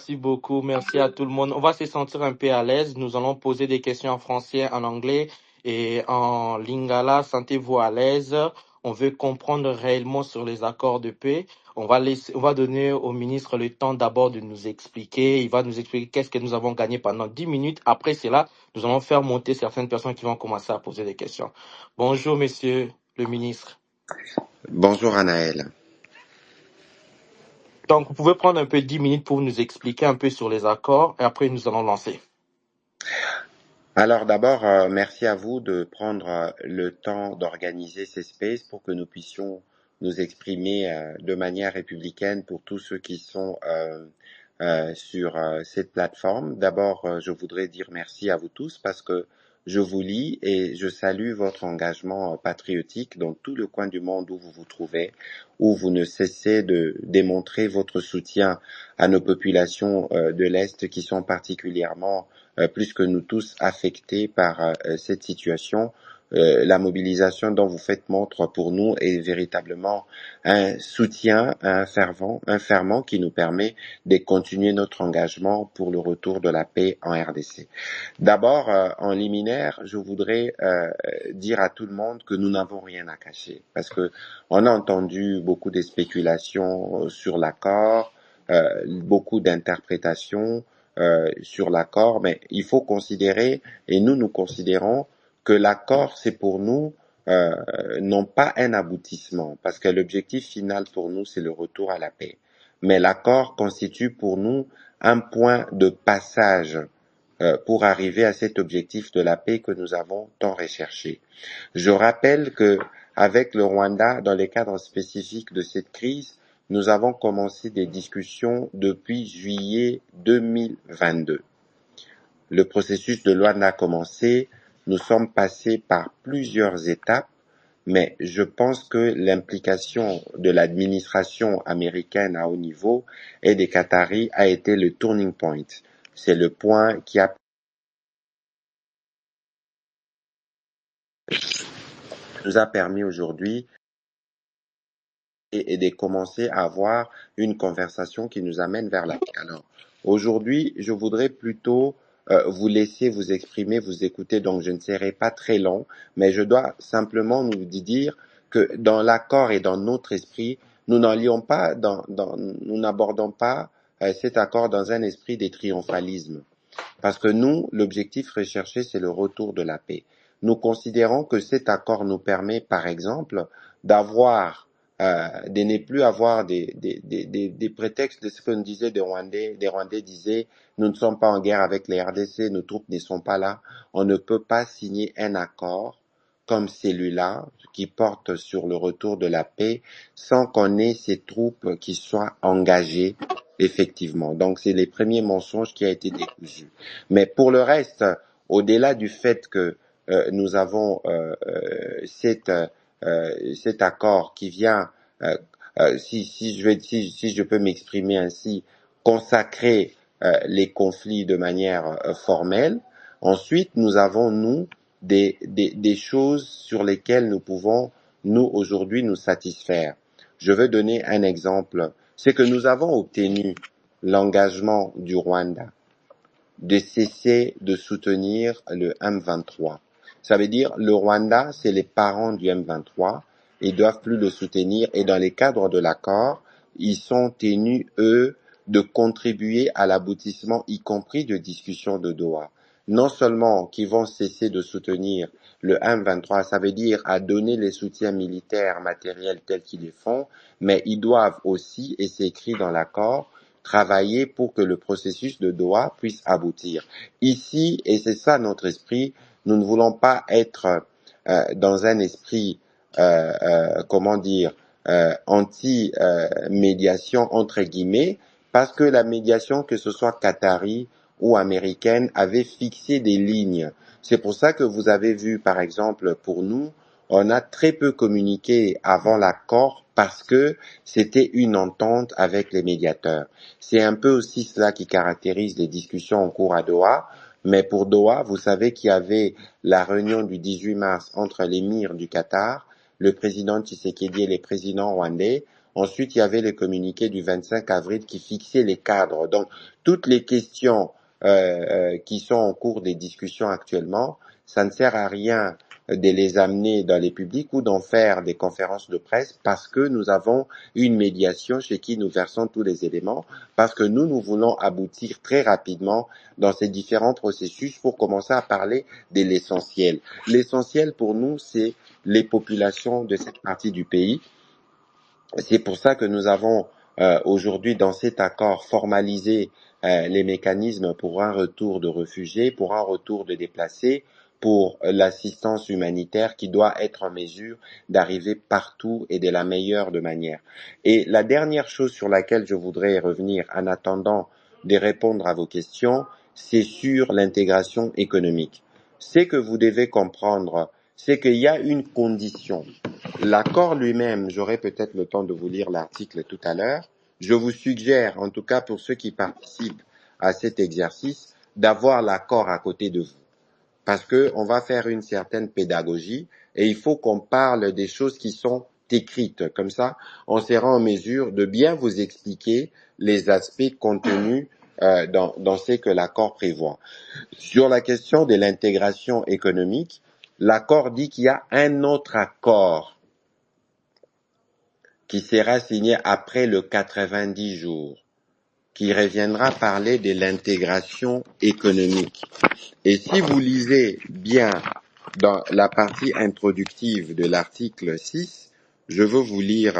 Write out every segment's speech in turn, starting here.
Merci beaucoup. Merci à tout le monde. On va se sentir un peu à l'aise. Nous allons poser des questions en français, en anglais et en lingala. Sentez-vous à l'aise. On veut comprendre réellement sur les accords de paix. On va donner au ministre le temps d'abord de nous expliquer. Il va nous expliquer qu'est-ce que nous avons gagné pendant 10 minutes. Après cela, nous allons faire monter certaines personnes qui vont commencer à poser des questions. Bonjour, monsieur le ministre. Bonjour Anaël. Donc, vous pouvez prendre un peu 10 minutes pour nous expliquer un peu sur les accords et après nous allons lancer. Alors d'abord, merci à vous de prendre le temps d'organiser ces spaces pour que nous puissions nous exprimer de manière républicaine pour tous ceux qui sont sur cette plateforme. D'abord, je voudrais dire merci à vous tous parce que je vous lis et je salue votre engagement patriotique dans tout le coin du monde où vous vous trouvez, où vous ne cessez de démontrer votre soutien à nos populations de l'Est qui sont particulièrement plus que nous tous affectés par cette situation. La mobilisation dont vous faites montre pour nous est véritablement un soutien, un ferment qui nous permet de continuer notre engagement pour le retour de la paix en RDC. D'abord, en liminaire, je voudrais dire à tout le monde que nous n'avons rien à cacher, parce que on a entendu beaucoup de spéculations sur l'accord, beaucoup d'interprétations sur l'accord, mais il faut considérer, et nous considérons, que l'accord, c'est pour nous non pas un aboutissement, parce que l'objectif final pour nous, c'est le retour à la paix. Mais l'accord constitue pour nous un point de passage pour arriver à cet objectif de la paix que nous avons tant recherché. Je rappelle que avec le Rwanda, dans le cadre spécifique de cette crise, nous avons commencé des discussions depuis juillet 2022. Le processus de Luanda a commencé, nous sommes passés par plusieurs étapes, mais je pense que l'implication de l'administration américaine à haut niveau et des Qataris a été le turning point. C'est le point qui nous a permis aujourd'hui et de commencer à avoir une conversation qui nous amène vers la paix. Alors, aujourd'hui, je voudrais plutôt vous laisser vous exprimer, vous écouter, donc je ne serai pas très long, mais je dois simplement nous dire que dans l'accord et dans notre esprit, nous nous n'abordons pas cet accord dans un esprit de triomphalisme. Parce que nous, l'objectif recherché, c'est le retour de la paix. Nous considérons que cet accord nous permet, par exemple, de ne plus avoir des prétextes de ce que nous disaient des Rwandais. Des Rwandais disaient, nous ne sommes pas en guerre avec les RDC, nos troupes ne sont pas là. On ne peut pas signer un accord comme celui-là, qui porte sur le retour de la paix, sans qu'on ait ces troupes qui soient engagées effectivement. Donc, c'est les premiers mensonges qui a été décousu. Mais pour le reste, au-delà du fait que nous avons cet accord qui vient, si je peux m'exprimer ainsi, consacrer les conflits de manière formelle. Ensuite, nous avons, nous, des choses sur lesquelles nous pouvons, nous, aujourd'hui, nous satisfaire. Je veux donner un exemple. C'est que nous avons obtenu l'engagement du Rwanda de cesser de soutenir le M23. Ça veut dire le Rwanda, c'est les parents du M23, ils doivent plus le soutenir et dans les cadres de l'accord, ils sont tenus, eux, de contribuer à l'aboutissement, y compris de discussions de Doha. Non seulement qu'ils vont cesser de soutenir le M23, ça veut dire à donner les soutiens militaires, matériels tels qu'ils les font, mais ils doivent aussi, et c'est écrit dans l'accord, travailler pour que le processus de Doha puisse aboutir. Ici, et c'est ça notre esprit, nous ne voulons pas être dans un esprit, anti-médiation, entre guillemets, parce que la médiation, que ce soit qatari ou américaine, avait fixé des lignes. C'est pour ça que vous avez vu, par exemple, pour nous, on a très peu communiqué avant l'accord parce que c'était une entente avec les médiateurs. C'est un peu aussi cela qui caractérise les discussions en cours à Doha. Mais pour Doha, vous savez qu'il y avait la réunion du 18 mars entre l'émir du Qatar, le président Tshisekedi et les présidents rwandais. Ensuite, il y avait le communiqué du 25 avril qui fixait les cadres. Donc, toutes les questions qui sont en cours des discussions actuellement, ça ne sert à rien de les amener dans les publics ou d'en faire des conférences de presse parce que nous avons une médiation chez qui nous versons tous les éléments, parce que nous voulons aboutir très rapidement dans ces différents processus pour commencer à parler de l'essentiel. L'essentiel pour nous, c'est les populations de cette partie du pays. C'est pour ça que nous avons aujourd'hui dans cet accord formalisé les mécanismes pour un retour de réfugiés, pour un retour de déplacés, pour l'assistance humanitaire qui doit être en mesure d'arriver partout et de la meilleure de manière. Et la dernière chose sur laquelle je voudrais revenir en attendant de répondre à vos questions, c'est sur l'intégration économique. Ce que vous devez comprendre, c'est qu'il y a une condition. L'accord lui-même, j'aurai peut-être le temps de vous lire l'article tout à l'heure. Je vous suggère, en tout cas pour ceux qui participent à cet exercice, d'avoir l'accord à côté de vous. Parce que on va faire une certaine pédagogie et il faut qu'on parle des choses qui sont écrites. Comme ça, on sera en mesure de bien vous expliquer les aspects contenus dans ce que l'accord prévoit. Sur la question de l'intégration économique, l'accord dit qu'il y a un autre accord qui sera signé après le 90 jours, qui reviendra parler de l'intégration économique. Et si vous lisez bien dans la partie introductive de l'article 6, je veux vous lire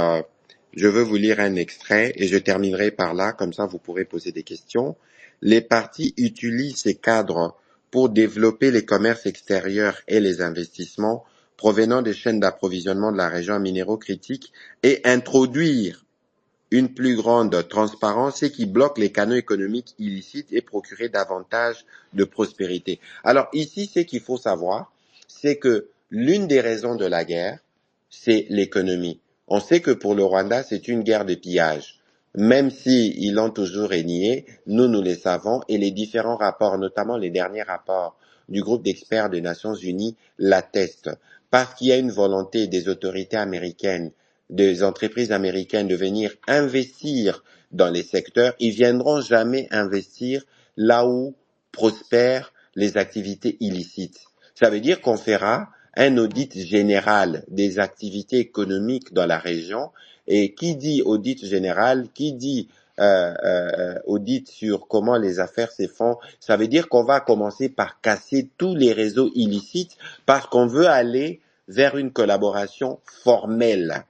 un extrait et je terminerai par là, comme ça vous pourrez poser des questions. Les parties utilisent ces cadres pour développer les commerces extérieurs et les investissements provenant des chaînes d'approvisionnement de la région en minéraux critiques et introduire une plus grande transparence et qui bloque les canaux économiques illicites et procurer davantage de prospérité. Alors ici, ce qu'il faut savoir, c'est que l'une des raisons de la guerre, c'est l'économie. On sait que pour le Rwanda, c'est une guerre de pillage. Même si ils l'ont toujours nié, nous le savons et les différents rapports, notamment les derniers rapports du groupe d'experts des Nations Unies l'attestent. Parce qu'il y a une volonté des autorités américaines, des entreprises américaines de venir investir dans les secteurs, ils viendront jamais investir là où prospèrent les activités illicites. Ça veut dire qu'on fera un audit général des activités économiques dans la région. Et qui dit audit général, qui dit audit sur comment les affaires se font, ça veut dire qu'on va commencer par casser tous les réseaux illicites parce qu'on veut aller vers une collaboration formelle.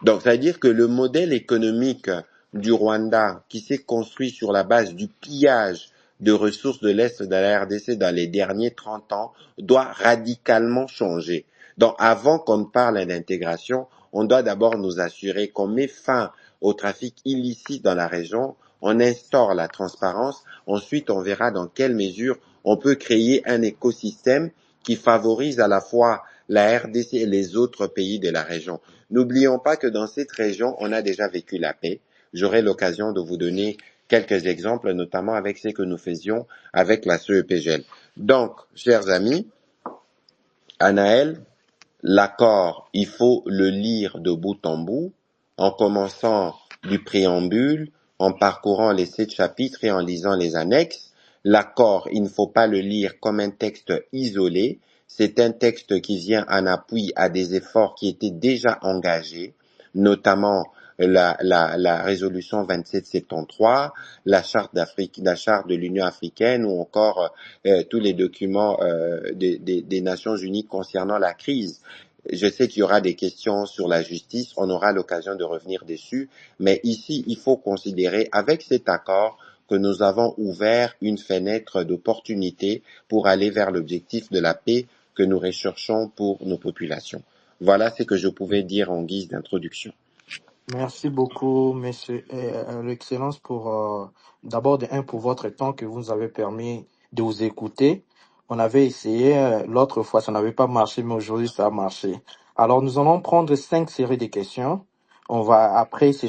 Donc, ça veut dire que le modèle économique du Rwanda, qui s'est construit sur la base du pillage de ressources de l'Est de la RDC dans les derniers 30 ans, doit radicalement changer. Donc, avant qu'on parle d'intégration, on doit d'abord nous assurer qu'on met fin au trafic illicite dans la région, on instaure la transparence, ensuite on verra dans quelle mesure on peut créer un écosystème qui favorise à la fois la RDC et les autres pays de la région. N'oublions pas que dans cette région, on a déjà vécu la paix. J'aurai l'occasion de vous donner quelques exemples, notamment avec ce que nous faisions avec la CEPGL. Donc, chers amis, Anaël, l'accord, il faut le lire de bout en bout, en commençant du préambule, en parcourant les 7 chapitres et en lisant les annexes. L'accord, il ne faut pas le lire comme un texte isolé. C'est un texte qui vient en appui à des efforts qui étaient déjà engagés, notamment la résolution 2773, la charte de l'Union africaine ou encore tous les documents des Nations unies concernant la crise. Je sais qu'il y aura des questions sur la justice, on aura l'occasion de revenir dessus, mais ici, il faut considérer avec cet accord que nous avons ouvert une fenêtre d'opportunité pour aller vers l'objectif de la paix que nous recherchons pour nos populations. Voilà ce que je pouvais dire en guise d'introduction. Merci beaucoup, Monsieur l'Excellence, pour d'abord pour votre temps que vous nous avez permis de vous écouter. On avait essayé l'autre fois, ça n'avait pas marché, mais aujourd'hui ça a marché. Alors nous allons prendre 5 séries de questions. On va après ces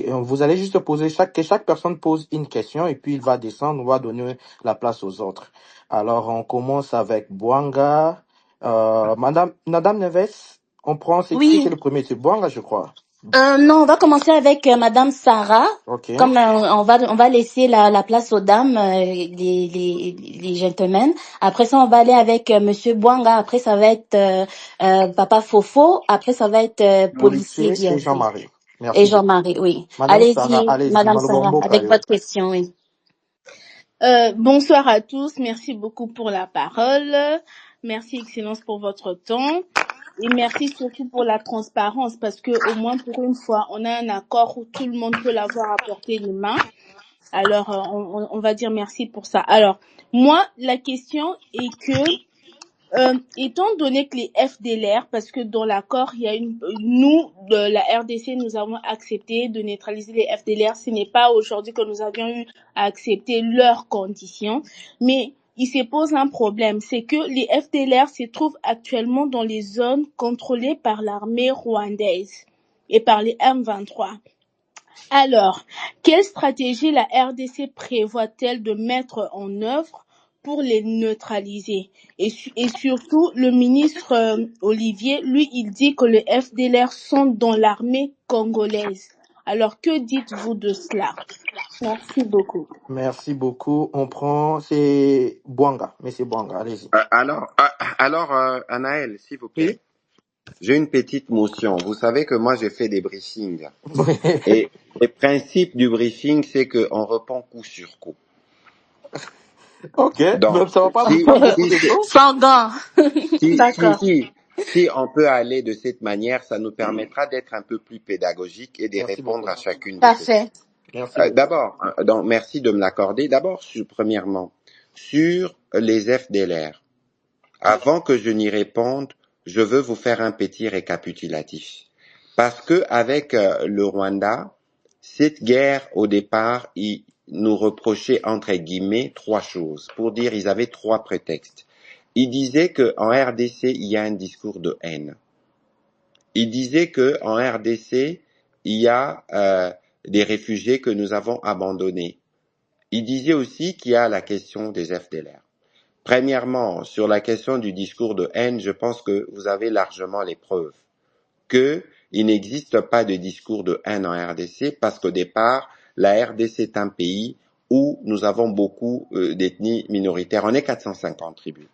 vous allez juste poser que chaque personne pose une question et puis il va descendre, on va donner la place aux autres. Alors on commence avec Bouanga, Madame Neves. On prend, c'est qui Oui, le premier? C'est Bouanga, je crois. Non, on va commencer avec Madame Sarah. Ok. Comme on va laisser la place aux dames, les gentlemen. Après ça, on va aller avec Monsieur Bouanga. Après, ça va être Papa Fofo. Après, ça va être Policier Policier et GRC. Jean-Marie. Et Merci beaucoup. Jean-Marie, oui. Madame Sarah, Allez-y, allez-y. Madame Sarah, Malobombo avec Kayo. votre question, oui. Bonsoir à tous, merci beaucoup pour la parole. Merci Excellence pour votre temps et merci surtout pour la transparence parce que au moins pour une fois, on a un accord où tout le monde peut l'avoir à portée de main. Alors on va dire merci pour ça. Alors moi, la question est que étant donné que les FDLR, parce que dans l'accord, il y a nous, de la RDC, nous avons accepté de neutraliser les FDLR. Ce n'est pas aujourd'hui que nous avions eu à accepter leurs conditions, mais il se pose un problème, c'est que les FDLR se trouvent actuellement dans les zones contrôlées par l'armée rwandaise et par les M23. Alors, quelle stratégie la RDC prévoit-elle de mettre en œuvre pour les neutraliser? Et surtout, le ministre Olivier, lui, il dit que les FDLR sont dans l'armée congolaise. Alors, que dites-vous de cela? Merci beaucoup. Merci beaucoup. On prend, c'est Bouanga. Mais c'est Bouanga, allez-y. Anaël, s'il vous Oui. plaît, j'ai une petite motion. Vous savez que moi, j'ai fait des briefings. Et le principe du briefing, c'est qu'on répond coup sur coup. Ok. Donc, Mais ça va pas vous prendre beaucoup de temps. Sans gants. D'accord. si on peut aller de cette manière, ça nous permettra d'être un peu plus pédagogique et de Merci répondre beaucoup. à chacune de ces Parfait. questions. Merci beaucoup. D'abord, donc, merci de me l'accorder. D'abord, premièrement, sur les FDLR. Avant que je n'y réponde, je veux vous faire un petit récapitulatif. Parce que avec le Rwanda, cette guerre, au départ, ils nous reprochaient, entre guillemets, trois choses. Pour dire, ils avaient trois prétextes. Ils disaient qu'en RDC, il y a un discours de haine. Ils disaient qu'en RDC, il y a des réfugiés que nous avons abandonnés. Ils disaient aussi qu'il y a la question des FDLR. Premièrement, sur la question du discours de haine, je pense que vous avez largement les preuves qu'il n'existe pas de discours de haine en RDC parce qu'au départ, la RDC est un pays où nous avons beaucoup d'ethnies minoritaires. On est 450 tribus.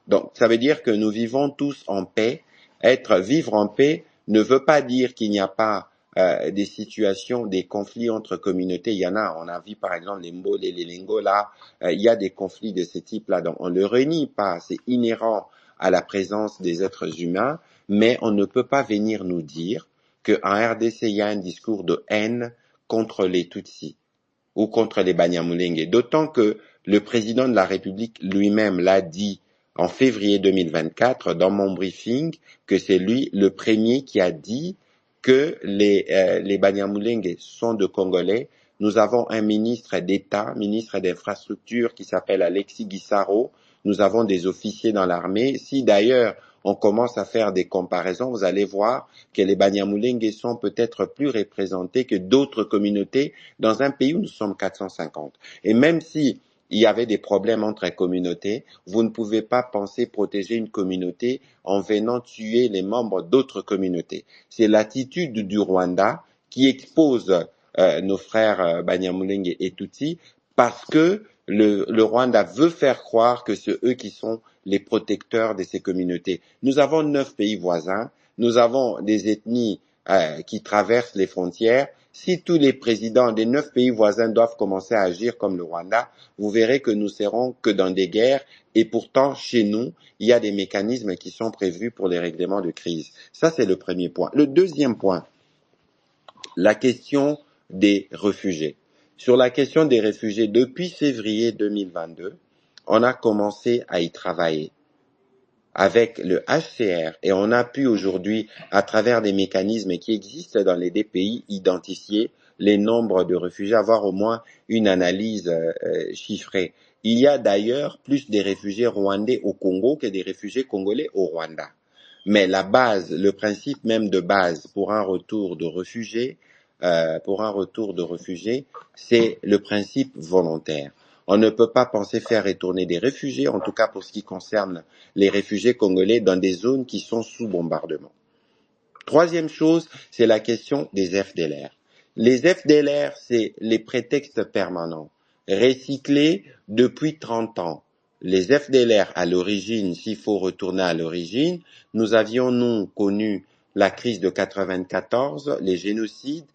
Donc, ça veut dire que nous vivons tous en paix. Vivre en paix ne veut pas dire qu'il n'y a pas des situations, des conflits entre communautés. Il y en a. On a vu par exemple les Mbo, les Lingola. Il y a des conflits de ce type-là. Donc, on ne le renie pas. C'est inhérent à la présence des êtres humains. Mais on ne peut pas venir nous dire qu'en RDC, il y a un discours de haine contre les Tutsis ou contre les Banyamulenge. D'autant que le président de la République lui-même l'a dit en février 2024 dans mon briefing que c'est lui le premier qui a dit que les Banyamulenge sont de Congolais. Nous avons un ministre d'État, ministre d'infrastructure qui s'appelle Alexis Guissaro. Nous avons des officiers dans l'armée. Si d'ailleurs on commence à faire des comparaisons, vous allez voir que les Banyamulenge sont peut-être plus représentés que d'autres communautés dans un pays où nous sommes 450. Et même si il y avait des problèmes entre communautés, vous ne pouvez pas penser protéger une communauté en venant tuer les membres d'autres communautés. C'est l'attitude du Rwanda qui expose nos frères Banyamulenge et Tutsi parce que le Rwanda veut faire croire que c'est eux qui sont les protecteurs de ces communautés. Nous avons 9 pays voisins, nous avons des ethnies qui traversent les frontières. Si tous les présidents des 9 pays voisins doivent commencer à agir comme le Rwanda, vous verrez que nous serons que dans des guerres et pourtant chez nous, il y a des mécanismes qui sont prévus pour les règlements de crise. Ça, c'est le premier point. Le deuxième point, la question des réfugiés. Sur la question des réfugiés, depuis février 2022, on a commencé à y travailler avec le HCR et on a pu aujourd'hui, à travers des mécanismes qui existent dans les deux pays, identifier les nombres de réfugiés, avoir au moins une analyse chiffrée. Il y a d'ailleurs plus de réfugiés rwandais au Congo que des réfugiés congolais au Rwanda. Mais la base, le principe même de base pour un retour de réfugiés, c'est le principe volontaire. On ne peut pas penser faire retourner des réfugiés, en tout cas pour ce qui concerne les réfugiés congolais, dans des zones qui sont sous bombardement. Troisième chose, c'est la question des FDLR. Les FDLR, c'est les prétextes permanents, recyclés depuis 30 ans. Les FDLR, à l'origine, s'il faut retourner à l'origine, nous avions, nous, connu la crise de 94, les génocides.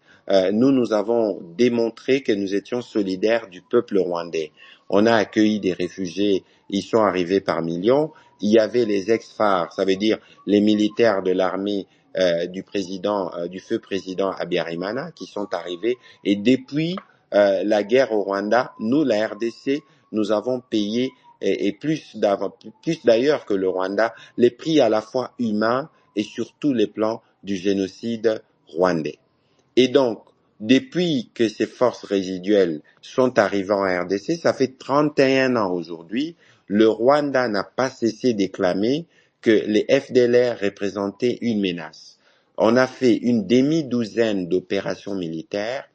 Nous avons démontré que nous étions solidaires du peuple rwandais. On a accueilli des réfugiés, ils sont arrivés par millions. Il y avait les ex-FAR, ça veut dire les militaires de l'armée du feu président Habyarimana qui sont arrivés. Et depuis la guerre au Rwanda, nous, la RDC, nous avons payé et plus d'ailleurs que le Rwanda, les prix à la fois humains et sur tous les plans du génocide rwandais. Et donc, depuis que ces forces résiduelles sont arrivées en RDC, ça fait 31 ans aujourd'hui, le Rwanda n'a pas cessé d'éclamer que les FDLR représentaient une menace. On a fait une demi-douzaine d'opérations militaires,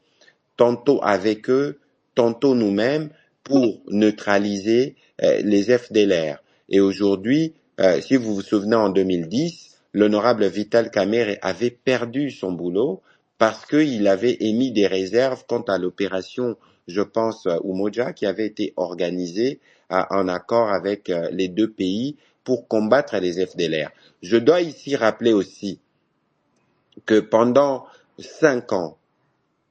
tantôt avec eux, tantôt nous-mêmes, pour neutraliser les FDLR. Et aujourd'hui, si vous vous souvenez, en 2010, l'honorable Vital Kamerhe avait perdu son boulot parce qu'il avait émis des réserves quant à l'opération, je pense, Umoja, qui avait été organisée en accord avec les deux pays pour combattre les FDLR. Je dois ici rappeler aussi que pendant 5 ans,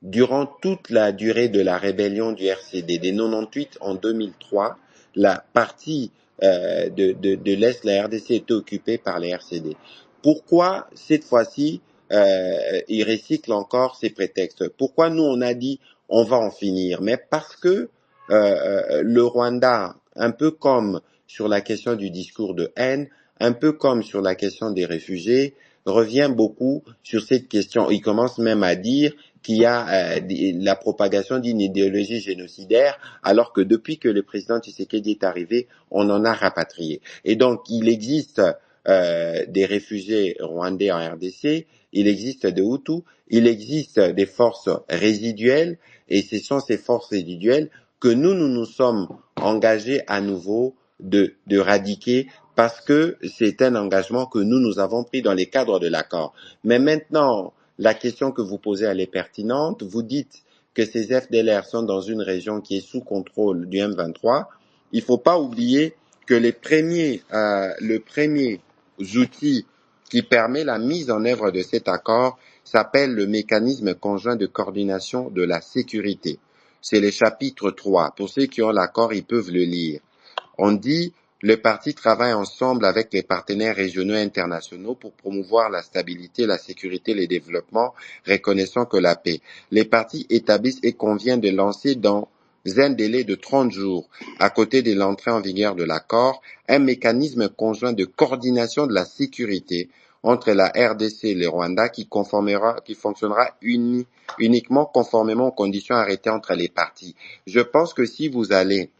durant toute la durée de la rébellion du RCD, des 98 en 2003, la partie de l'Est, la RDC, était occupée par les RCD. Pourquoi cette fois-ci ils recyclent encore ces prétextes? Pourquoi nous on a dit on va en finir? Mais parce que le Rwanda, un peu comme sur la question du discours de haine, un peu comme sur la question des réfugiés, revient beaucoup sur cette question. Il commence même à dire qu'il y a la propagation d'une idéologie génocidaire, alors que depuis que le président Tshisekedi est arrivé, on en a rapatrié. Et donc, il existe des réfugiés rwandais en RDC, il existe des Hutus, il existe des forces résiduelles, et ce sont ces forces résiduelles que nous sommes engagés à nouveau de radiquer, parce que c'est un engagement que nous avons pris dans les cadres de l'accord. Mais maintenant, la question que vous posez, elle est pertinente. Vous dites que ces FDLR sont dans une région qui est sous contrôle du M23. Il ne faut pas oublier que le premier outil qui permet la mise en œuvre de cet accord s'appelle le mécanisme conjoint de coordination de la sécurité. C'est le chapitre 3. Pour ceux qui ont l'accord, ils peuvent le lire. On dit: le parti travaille ensemble avec les partenaires régionaux et internationaux pour promouvoir la stabilité, la sécurité et le développement, reconnaissant que la paix. Les partis établissent et conviennent de lancer dans un délai de 30 jours, à côté de l'entrée en vigueur de l'accord, un mécanisme conjoint de coordination de la sécurité entre la RDC et le Rwanda qui fonctionnera uniquement conformément aux conditions arrêtées entre les parties. Je pense que si vous allez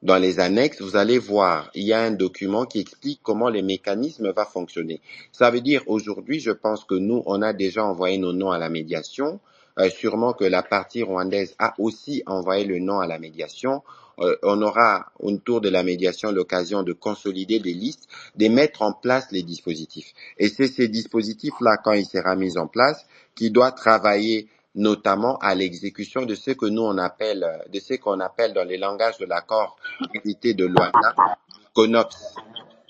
dans les annexes, vous allez voir, il y a un document qui explique comment les mécanismes vont fonctionner. Ça veut dire, aujourd'hui, je pense que nous, on a déjà envoyé nos noms à la médiation. Sûrement que la partie rwandaise a aussi envoyé le nom à la médiation. On aura, autour de la médiation, l'occasion de consolider des listes, de mettre en place les dispositifs. Et c'est ces dispositifs-là, quand il sera mis en place, qui doit travailler notamment à l'exécution de ce que nous on appelle, de ce qu'on appelle dans les langages de l'accord d'unité de Luanda, CONOPS.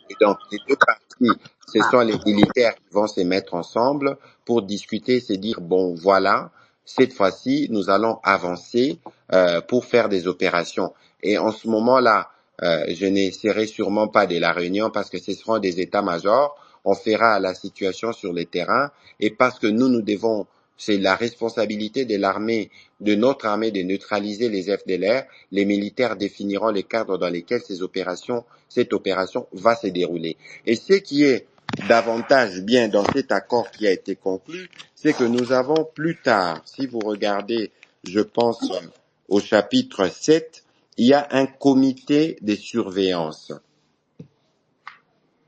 Et donc, les deux parties, ce sont les militaires qui vont se mettre ensemble pour discuter, se dire, bon, voilà, cette fois-ci, nous allons avancer pour faire des opérations. Et en ce moment-là, je n'essaierai sûrement pas de la réunion parce que ce seront des états-majors. On fera la situation sur le terrain et parce que nous devons, c'est la responsabilité de l'armée, de notre armée, de neutraliser les FDLR. Les militaires définiront les cadres dans lesquels cette opération va se dérouler. Et ce qui est davantage bien dans cet accord qui a été conclu, c'est que nous avons plus tard, si vous regardez, je pense, au chapitre 7, il y a un comité de surveillance.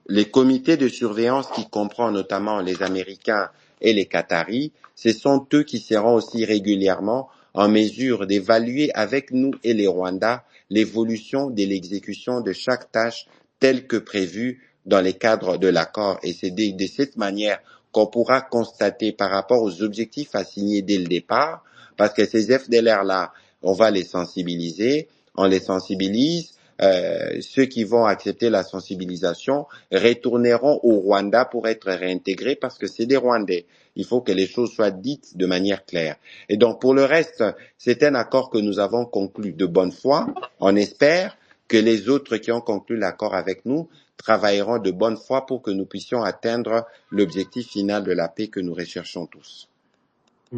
Les comités de surveillance qui comprend notamment les Américains et les Qataris, ce sont eux qui seront aussi régulièrement en mesure d'évaluer avec nous et les Rwandais l'évolution de l'exécution de chaque tâche telle que prévue dans les cadres de l'accord. Et c'est de cette manière qu'on pourra constater par rapport aux objectifs assignés dès le départ, parce que ces FDLR-là, on va les sensibiliser, on les sensibilise. Ceux qui vont accepter la sensibilisation retourneront au Rwanda pour être réintégrés parce que c'est des Rwandais. Il faut que les choses soient dites de manière claire. Et donc, pour le reste, c'est un accord que nous avons conclu de bonne foi. On espère que les autres qui ont conclu l'accord avec nous travailleront de bonne foi pour que nous puissions atteindre l'objectif final de la paix que nous recherchons tous.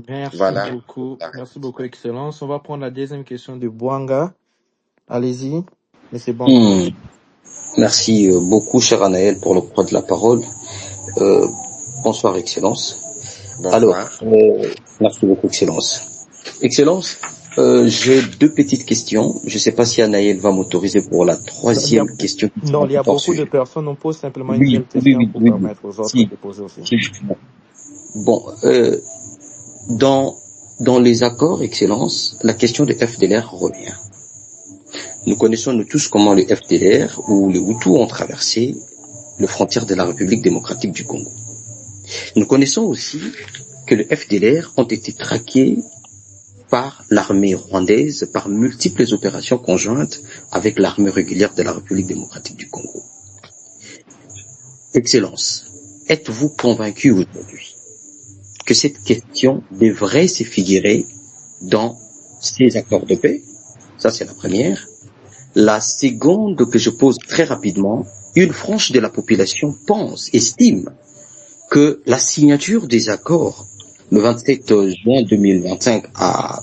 Merci Voilà. beaucoup, Excellence. On va prendre la deuxième question de Bwanga. Allez-y, Monsieur Bwanga. Merci beaucoup, cher Anaël, pour l'octroi de la parole. Bonsoir, Excellence. Bonsoir. Alors, merci beaucoup, Excellence. Excellence, j'ai deux petites questions. Je ne sais pas si Anaël va m'autoriser pour la troisième question. Non, il y a beaucoup de personnes. On pose simplement une seule question pour permettre aux autres de poser aussi. Bon, dans les accords, Excellence, la question de FDLR revient. Nous connaissons nous tous comment les FDLR ou les Hutus ont traversé les frontières de la République démocratique du Congo. Nous connaissons aussi que les FDLR ont été traqués par l'armée rwandaise par multiples opérations conjointes avec l'armée régulière de la République démocratique du Congo. Excellence, êtes-vous convaincu aujourd'hui que cette question devrait se figurer dans ces accords de paix? Ça, c'est la première. La seconde que je pose très rapidement, une frange de la population estime que la signature des accords le 27 juin 2025 à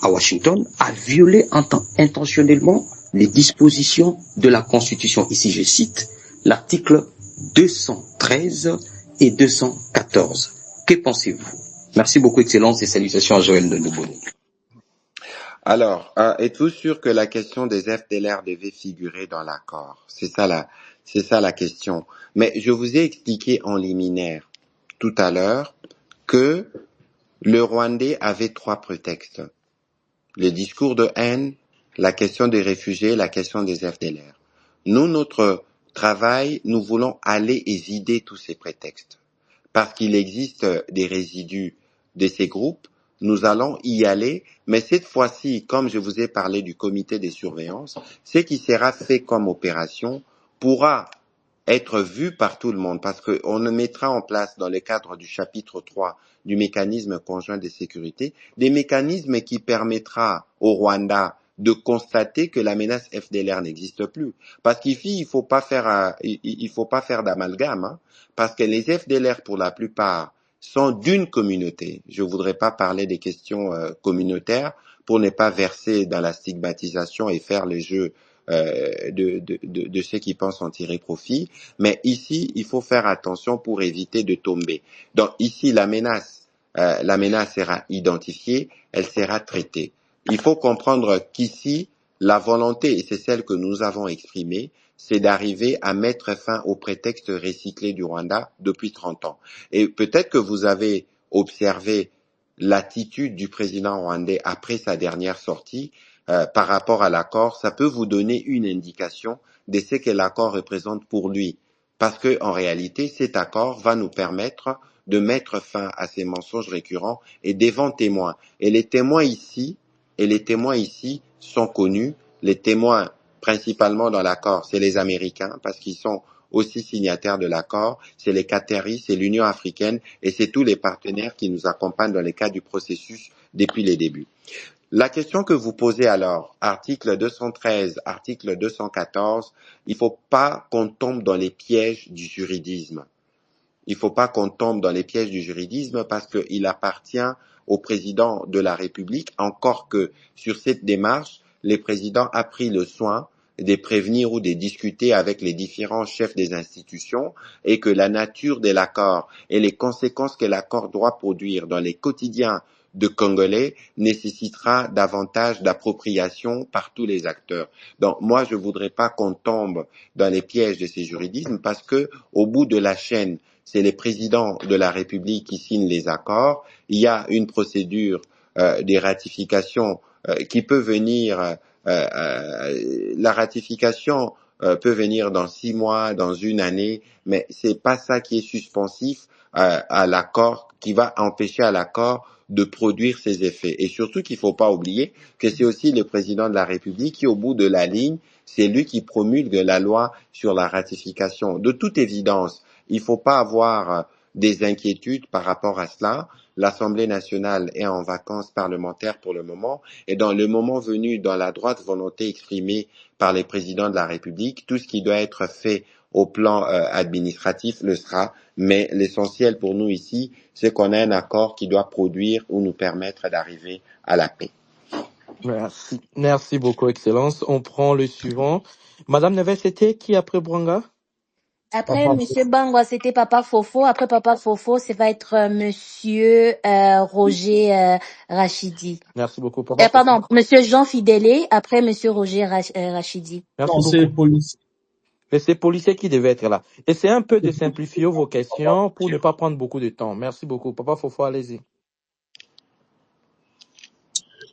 Washington a violé intentionnellement les dispositions de la Constitution. Ici, je cite l'article 213 et 214. Que pensez-vous? Merci beaucoup, Excellence, et salutations à Joël de Noboni. Alors, êtes-vous sûr que la question des FDLR devait figurer dans l'accord? C'est ça la question. Mais je vous ai expliqué en liminaire tout à l'heure que le Rwandais avait trois prétextes. Le discours de haine, la question des réfugiés, la question des FDLR. Nous, notre travail, nous voulons aller et vider tous ces prétextes. Parce qu'il existe des résidus de ces groupes, nous allons y aller, mais cette fois-ci, comme je vous ai parlé du comité de surveillance, ce qui sera fait comme opération pourra être vu par tout le monde, parce qu'on mettra en place dans le cadre du chapitre 3 du mécanisme conjoint de sécurité, des mécanismes qui permettra au Rwanda de constater que la menace FDLR n'existe plus. Parce qu'ici, il faut pas faire d'amalgame, hein, parce que les FDLR, pour la plupart, sont d'une communauté. Je voudrais pas parler des questions communautaires pour ne pas verser dans la stigmatisation et faire le jeu de ceux qui pensent en tirer profit. Mais ici, il faut faire attention pour éviter de tomber. Donc ici, la menace sera identifiée, elle sera traitée. Il faut comprendre qu'ici, la volonté, et c'est celle que nous avons exprimée, c'est d'arriver à mettre fin au prétexte recyclé du Rwanda depuis 30 ans. Et peut-être que vous avez observé l'attitude du président rwandais après sa dernière sortie par rapport à l'accord. Ça peut vous donner une indication de ce que l'accord représente pour lui. Parce que en réalité, cet accord va nous permettre de mettre fin à ces mensonges récurrents et devant témoins. Et les témoins ici sont connus. Les témoins principalement dans l'accord, c'est les Américains, parce qu'ils sont aussi signataires de l'accord, c'est les Qataris, c'est l'Union africaine, et c'est tous les partenaires qui nous accompagnent dans le cadre du processus depuis les débuts. La question que vous posez alors, article 213, article 214, il faut pas qu'on tombe dans les pièges du juridisme. Il faut pas qu'on tombe dans les pièges du juridisme parce qu'il appartient au président de la République, encore que sur cette démarche, le président a pris le soin de prévenir ou de discuter avec les différents chefs des institutions et que la nature de l'accord et les conséquences que l'accord doit produire dans les quotidiens de Congolais nécessitera davantage d'appropriation par tous les acteurs. Donc moi, je voudrais pas qu'on tombe dans les pièges de ces juridismes parce que au bout de la chaîne, c'est les présidents de la République qui signent les accords. Il y a une procédure des ratifications qui peut venir. La ratification peut venir dans 6 mois, dans une année, mais c'est pas ça qui est suspensif à l'accord, qui va empêcher à l'accord de produire ses effets. Et surtout qu'il faut pas oublier que c'est aussi le président de la République qui, au bout de la ligne, c'est lui qui promulgue la loi sur la ratification. De toute évidence, il faut pas avoir des inquiétudes par rapport à cela. L'Assemblée nationale est en vacances parlementaires pour le moment, et dans le moment venu, dans la droite volonté exprimée par les présidents de la République, tout ce qui doit être fait au plan administratif le sera, mais l'essentiel pour nous ici, c'est qu'on ait un accord qui doit produire ou nous permettre d'arriver à la paix. Merci. Merci beaucoup, Excellence. On prend le suivant. Madame Neves, c'était qui après Bwanga? Après Monsieur Bangwa, c'était Papa Fofo. Après Papa Fofo, ça va être Monsieur Roger Rachidi. Merci beaucoup, Papa. Pardon, Monsieur Jean Fidélé. Après Monsieur Roger Rachidi. Merci Non, beaucoup. c'est policier. Mais c'est policier qui devait être là. Essayez un peu de simplifier vos questions pour ne pas prendre beaucoup de temps. Merci beaucoup. Papa Fofo, allez-y.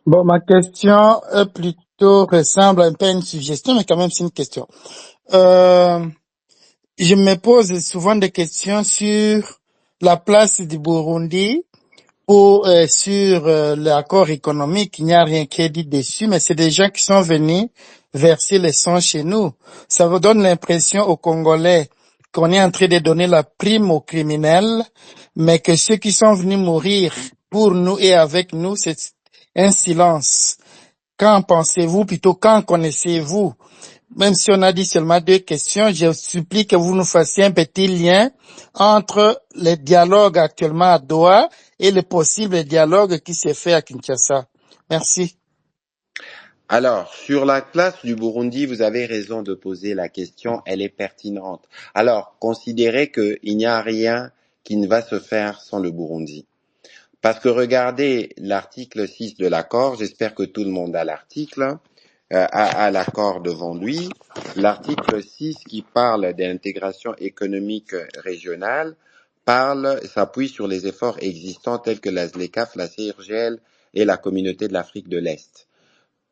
Bon, ma question est plutôt ressemble un peu à une suggestion, mais quand même c'est une question. Je me pose souvent des questions sur la place du Burundi sur l'accord économique. Il n'y a rien qui est dit dessus, mais c'est des gens qui sont venus verser le sang chez nous. Ça vous donne l'impression aux Congolais qu'on est en train de donner la prime aux criminels, mais que ceux qui sont venus mourir pour nous et avec nous, c'est un silence. Qu'en pensez-vous, plutôt qu'en connaissez-vous? Même si on a dit seulement 2 questions, je supplie que vous nous fassiez un petit lien entre les dialogues actuellement à Doha et le possible dialogue qui s'est fait à Kinshasa. Merci. Alors, sur la place du Burundi, vous avez raison de poser la question, elle est pertinente. Alors, considérez qu'il n'y a rien qui ne va se faire sans le Burundi. Parce que regardez l'article 6 de l'accord, j'espère que tout le monde a l'article, a l'accord devant lui. L'article 6 qui parle d'intégration économique régionale s'appuie sur les efforts existants tels que la ZLECAf, la CIRGL et la Communauté de l'Afrique de l'Est.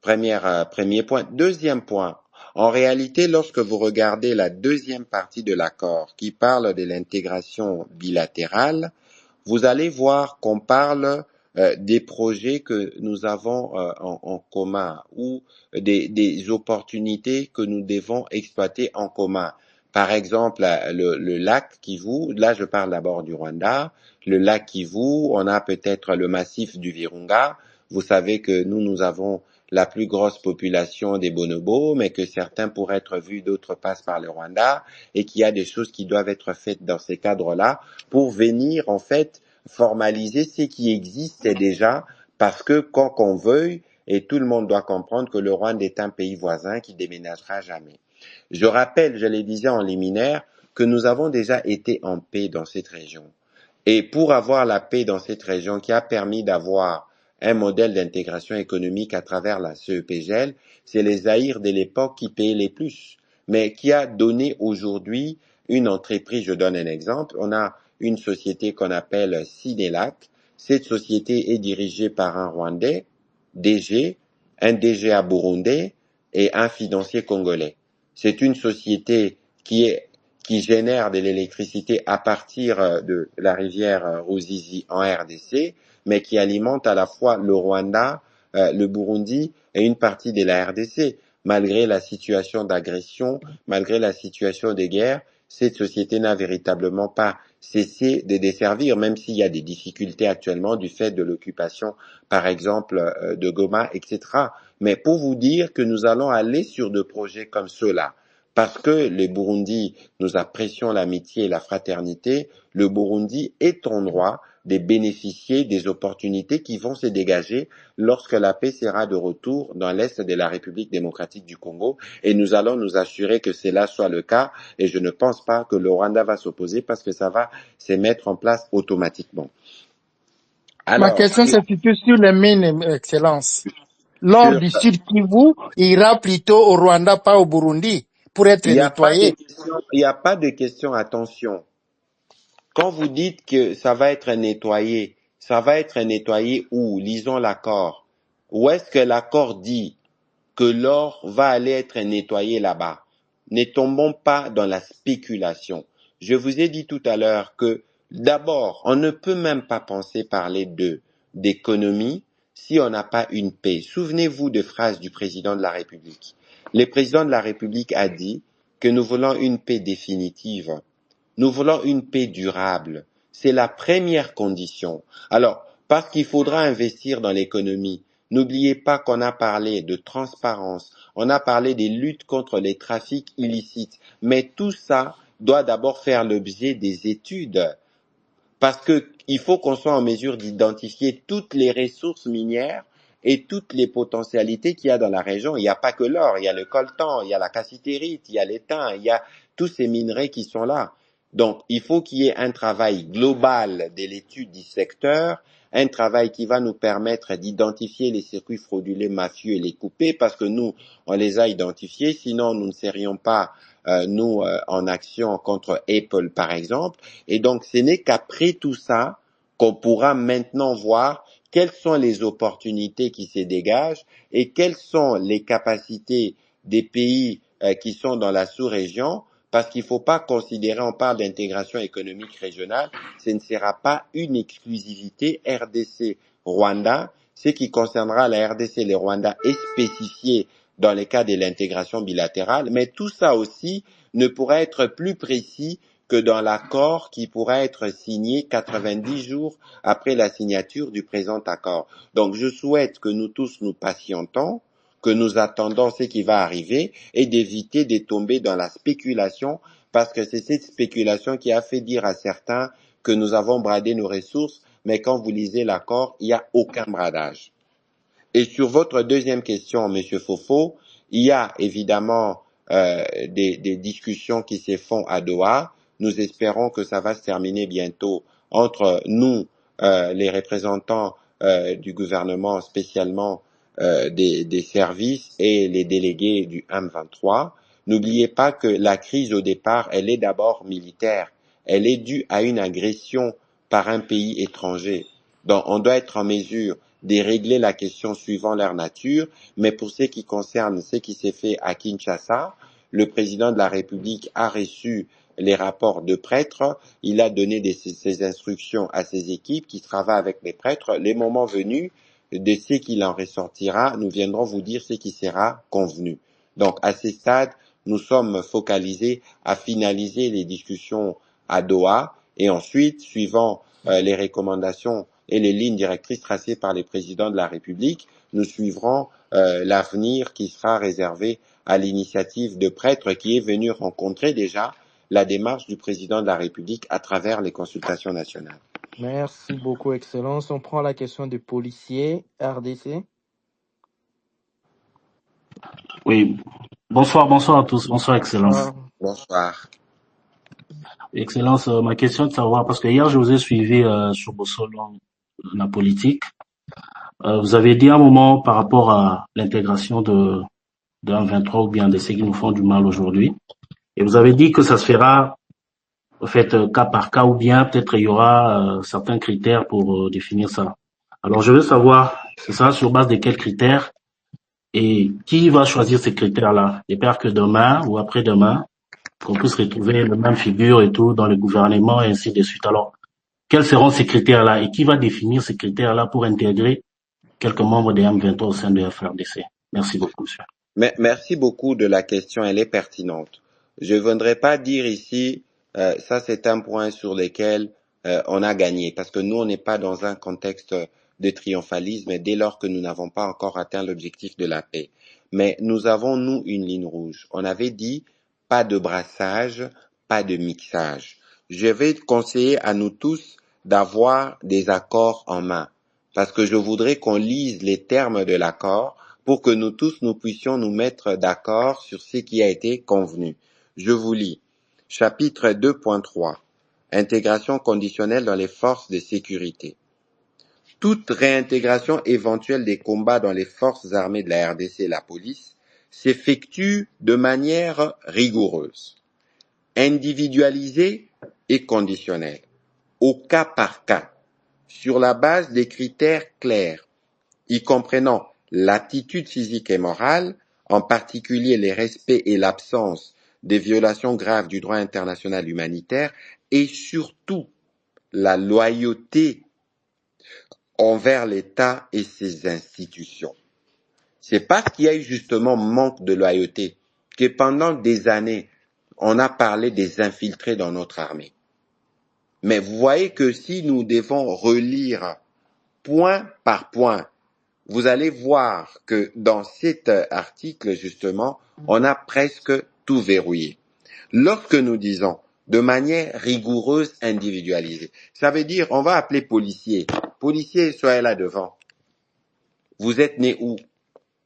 Premier point. Deuxième point. En réalité, lorsque vous regardez la deuxième partie de l'accord qui parle de l'intégration bilatérale, vous allez voir qu'on parle des projets que nous avons en commun ou des opportunités que nous devons exploiter en commun. Par exemple, le lac Kivu, là je parle d'abord du Rwanda, le lac Kivu, on a peut-être le massif du Virunga. Vous savez que nous avons la plus grosse population des bonobos, mais que certains pourraient être vus, d'autres passent par le Rwanda, et qu'il y a des choses qui doivent être faites dans ces cadres-là pour venir, en fait, formaliser ce qui existe déjà, parce que quoi qu'on veuille, et tout le monde doit comprendre que le Rwanda est un pays voisin qui déménagera jamais. Je rappelle, je le disais en liminaire, que nous avons déjà été en paix dans cette région. Et pour avoir la paix dans cette région qui a permis d'avoir un modèle d'intégration économique à travers la CEPGL, c'est les Zaïre de l'époque qui payaient les plus, mais qui a donné aujourd'hui une entreprise. Je donne un exemple. On a une société qu'on appelle Sinelac. Cette société est dirigée par un Rwandais, DG, un DGA burundais et un financier congolais. C'est une société qui génère de l'électricité à partir de la rivière Ruzizi en RDC, mais qui alimente à la fois le Rwanda, le Burundi et une partie de la RDC. Malgré la situation d'agression, malgré la situation de guerre, cette société n'a véritablement pas cessé de desservir, même s'il y a des difficultés actuellement du fait de l'occupation, par exemple, de Goma, etc. Mais pour vous dire que nous allons aller sur des projets comme ceux-là, parce que le Burundi, nous apprécions l'amitié et la fraternité, le Burundi est en droit de bénéficier des opportunités qui vont se dégager lorsque la paix sera de retour dans l'Est de la République démocratique du Congo, et nous allons nous assurer que cela soit le cas, et je ne pense pas que le Rwanda va s'opposer parce que ça va se mettre en place automatiquement. Ma Alors, question se situe sur les mines, Excellence. L'or du Sud Kivu ira plutôt au Rwanda, pas au Burundi, pour être il nettoyé. n'y a pas de question, attention. Quand vous dites que ça va être nettoyé où? Lisons l'accord. Où est-ce que l'accord dit que l'or va aller être nettoyé là-bas? ne tombons pas dans la spéculation. Je vous ai dit tout à l'heure que d'abord, on ne peut même pas penser parler d'économie si on n'a pas une paix. Souvenez-vous des phrases du président de la République. Le président de la République a dit que nous voulons une paix définitive. Nous voulons une paix durable. C'est la première condition. Alors, parce qu'il faudra investir dans l'économie, n'oubliez pas qu'on a parlé de transparence, on a parlé des luttes contre les trafics illicites, mais tout ça doit d'abord faire l'objet des études. Parce qu'il faut qu'on soit en mesure d'identifier toutes les ressources minières et toutes les potentialités qu'il y a dans la région. Il n'y a pas que l'or, il y a le coltan, il y a la cassitérite, il y a l'étain, il y a tous ces minerais qui sont là. Donc, il faut qu'il y ait un travail global de l'étude du secteur, un travail qui va nous permettre d'identifier les circuits frauduleux mafieux et les couper, parce que nous, on les a identifiés, sinon nous ne serions pas, en action contre Apple, par exemple. Et donc, ce n'est qu'après tout ça qu'on pourra maintenant voir quelles sont les opportunités qui se dégagent et quelles sont les capacités des pays qui sont dans la sous-région, parce qu'il ne faut pas considérer, on parle d'intégration économique régionale, ce ne sera pas une exclusivité RDC-Rwanda. Ce qui concernera la RDC et le Rwanda est spécifié dans le cas de l'intégration bilatérale, mais tout ça aussi ne pourra être plus précis que dans l'accord qui pourra être signé 90 jours après la signature du présent accord. Donc je souhaite que nous tous nous patientons, que nous attendons ce qui va arriver et d'éviter de tomber dans la spéculation, parce que c'est cette spéculation qui a fait dire à certains que nous avons bradé nos ressources, mais quand vous lisez l'accord, il n'y a aucun bradage. Et sur votre deuxième question, Monsieur Fofo, il y a évidemment des discussions qui se font à Doha. Nous espérons que ça va se terminer bientôt entre nous, les représentants du gouvernement, spécialement des services et les délégués du M23. N'oubliez pas que la crise au départ, elle est d'abord militaire. Elle est due à une agression par un pays étranger. Donc on doit être en mesure de régler la question suivant leur nature, mais pour ce qui concerne ce qui s'est fait à Kinshasa, le président de la République a reçu les rapports de prêtres, il a donné ses instructions à ses équipes qui travaillent avec les prêtres. Les moments venus, de ce qu'il en ressortira, nous viendrons vous dire ce qui sera convenu. Donc à ce stade, nous sommes focalisés à finaliser les discussions à Doha et ensuite, suivant les recommandations et les lignes directrices tracées par les présidents de la République, nous suivrons l'avenir qui sera réservé à l'initiative de prêtres qui est venu rencontrer déjà la démarche du président de la République à travers les consultations nationales. Merci beaucoup, Excellence. On prend la question des policiers, RDC. Oui, bonsoir à tous, bonsoir Excellence. Bonsoir. Excellence, ma question est de savoir, parce que hier je vous ai suivi sur vos salons de la politique. Vous avez dit à un moment par rapport à l'intégration de 1-23 ou bien de ceux qui nous font du mal aujourd'hui, et vous avez dit que ça se fera en fait cas par cas ou bien peut-être il y aura certains critères pour définir ça. Alors je veux savoir, ce sera sur base de quels critères et qui va choisir ces critères-là? J'espère que demain ou après-demain, qu'on puisse retrouver la même figure et tout dans le gouvernement et ainsi de suite. Alors, quels seront ces critères-là et qui va définir ces critères-là pour intégrer quelques membres des M23 au sein de FRDC? Merci beaucoup, monsieur. Merci beaucoup de la question, elle est pertinente. Je ne voudrais pas dire ici, ça c'est un point sur lequel on a gagné, parce que nous on n'est pas dans un contexte de triomphalisme dès lors que nous n'avons pas encore atteint l'objectif de la paix. Mais nous avons, nous, une ligne rouge. On avait dit pas de brassage, pas de mixage. Je vais conseiller à nous tous d'avoir des accords en main, parce que je voudrais qu'on lise les termes de l'accord pour que nous tous, nous puissions nous mettre d'accord sur ce qui a été convenu. Je vous lis. Chapitre 2.3. Intégration conditionnelle dans les forces de sécurité. Toute réintégration éventuelle des combats dans les forces armées de la RDC et la police s'effectue de manière rigoureuse, individualisée et conditionnelle, au cas par cas, sur la base des critères clairs, y comprenant l'attitude physique et morale, en particulier les respects et l'absence des violations graves du droit international humanitaire et surtout la loyauté envers l'État et ses institutions. C'est parce qu'il y a eu justement manque de loyauté que pendant des années, on a parlé des infiltrés dans notre armée. Mais vous voyez que si nous devons relire point par point, vous allez voir que dans cet article, justement, on a presque tout verrouillé. Lorsque nous disons de manière rigoureuse, individualisée, ça veut dire on va appeler policier. Policier, soyez là devant. Vous êtes né où?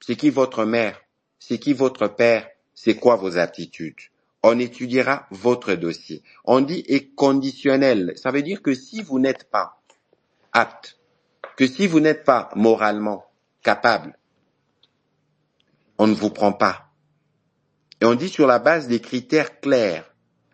C'est qui votre mère? C'est qui votre père? C'est quoi vos aptitudes? On étudiera votre dossier. On dit est conditionnel. Ça veut dire que si vous n'êtes pas apte, que si vous n'êtes pas moralement capable, on ne vous prend pas. Et on dit sur la base des critères clairs,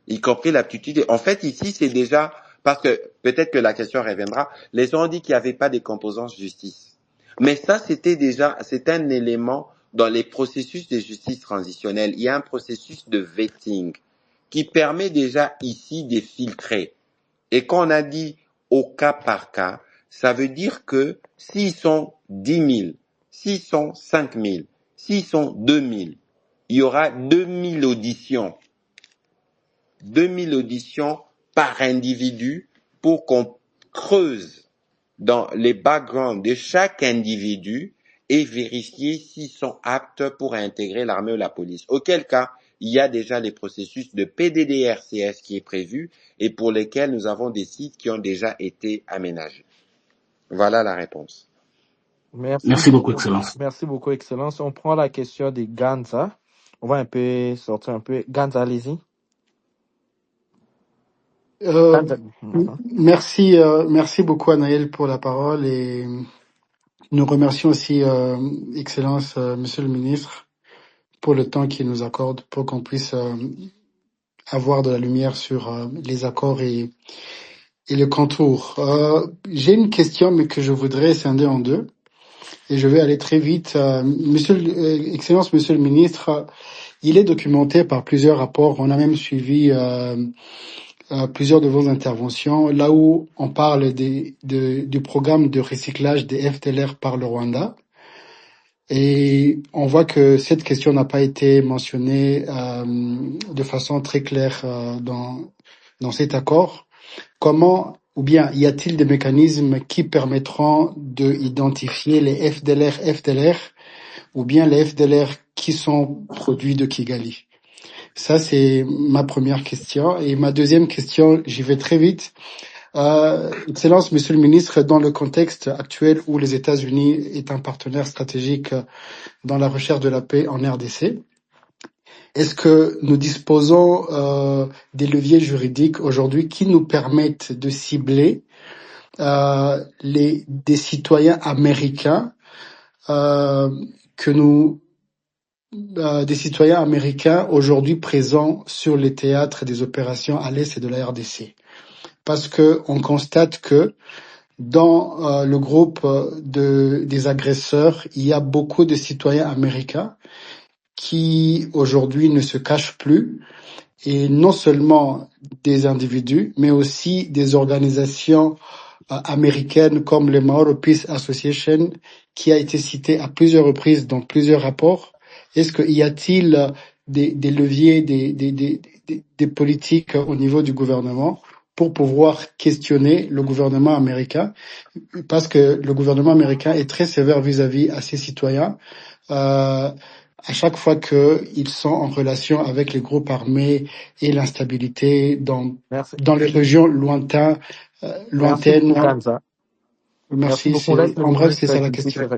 y compris l'aptitude. En fait, ici, c'est déjà, parce que peut-être que la question reviendra, les gens ont dit qu'il n'y avait pas des composantes justice. Mais ça, c'est un élément dans les processus de justice transitionnelle. Il y a un processus de vetting qui permet déjà ici de filtrer. Et quand on a dit au cas par cas, ça veut dire que s'ils sont 10 000, s'ils sont 5 000, s'ils sont 2 000, il y aura 2 000 auditions. 2 000 auditions par individu pour qu'on creuse dans les backgrounds de chaque individu et vérifier s'ils sont aptes pour intégrer l'armée ou la police. Auquel cas, il y a déjà les processus de PDDRCS qui est prévu et pour lesquels nous avons des sites qui ont déjà été aménagés. Voilà la réponse. Merci beaucoup, Excellence. Merci beaucoup, Excellence. On prend la question de Ganza. On va un peu sortir un peu. Ganza, allez-y. Ganza. Merci beaucoup Anaël pour la parole et nous remercions aussi Excellence Monsieur le Ministre pour le temps qu'il nous accorde pour qu'on puisse avoir de la lumière sur les accords et le contour. J'ai une question mais que je voudrais scinder en deux et je vais aller très vite. Excellence Monsieur le Ministre, il est documenté par plusieurs rapports. On a même suivi plusieurs de vos interventions, là où on parle du programme de recyclage des FDLR par le Rwanda. Et on voit que cette question n'a pas été mentionnée de façon très claire dans cet accord. Comment, ou bien y a-t-il des mécanismes qui permettront d'identifier les FDLR ou bien les FDLR qui sont produits de Kigali? Ça, c'est ma première question. Et ma deuxième question, j'y vais très vite. Excellence, Monsieur le Ministre, dans le contexte actuel où les États-Unis est un partenaire stratégique dans la recherche de la paix en RDC, est-ce que nous disposons des leviers juridiques aujourd'hui qui nous permettent de cibler des citoyens américains des citoyens américains aujourd'hui présents sur les théâtres des opérations à l'est de la RDC? Parce que on constate que dans le groupe des agresseurs, il y a beaucoup de citoyens américains qui aujourd'hui ne se cachent plus, et non seulement des individus, mais aussi des organisations américaines comme le Mahoro Peace Association, qui a été citée à plusieurs reprises dans plusieurs rapports. Est-ce qu'il y a-t-il des leviers, des politiques au niveau du gouvernement pour pouvoir questionner le gouvernement américain? Parce que le gouvernement américain est très sévère vis-à-vis à ses citoyens. À chaque fois qu'ils sont en relation avec les groupes armés et l'instabilité dans les régions lointaines. Merci beaucoup, Ganza. Merci. En bref, c'est ça la question.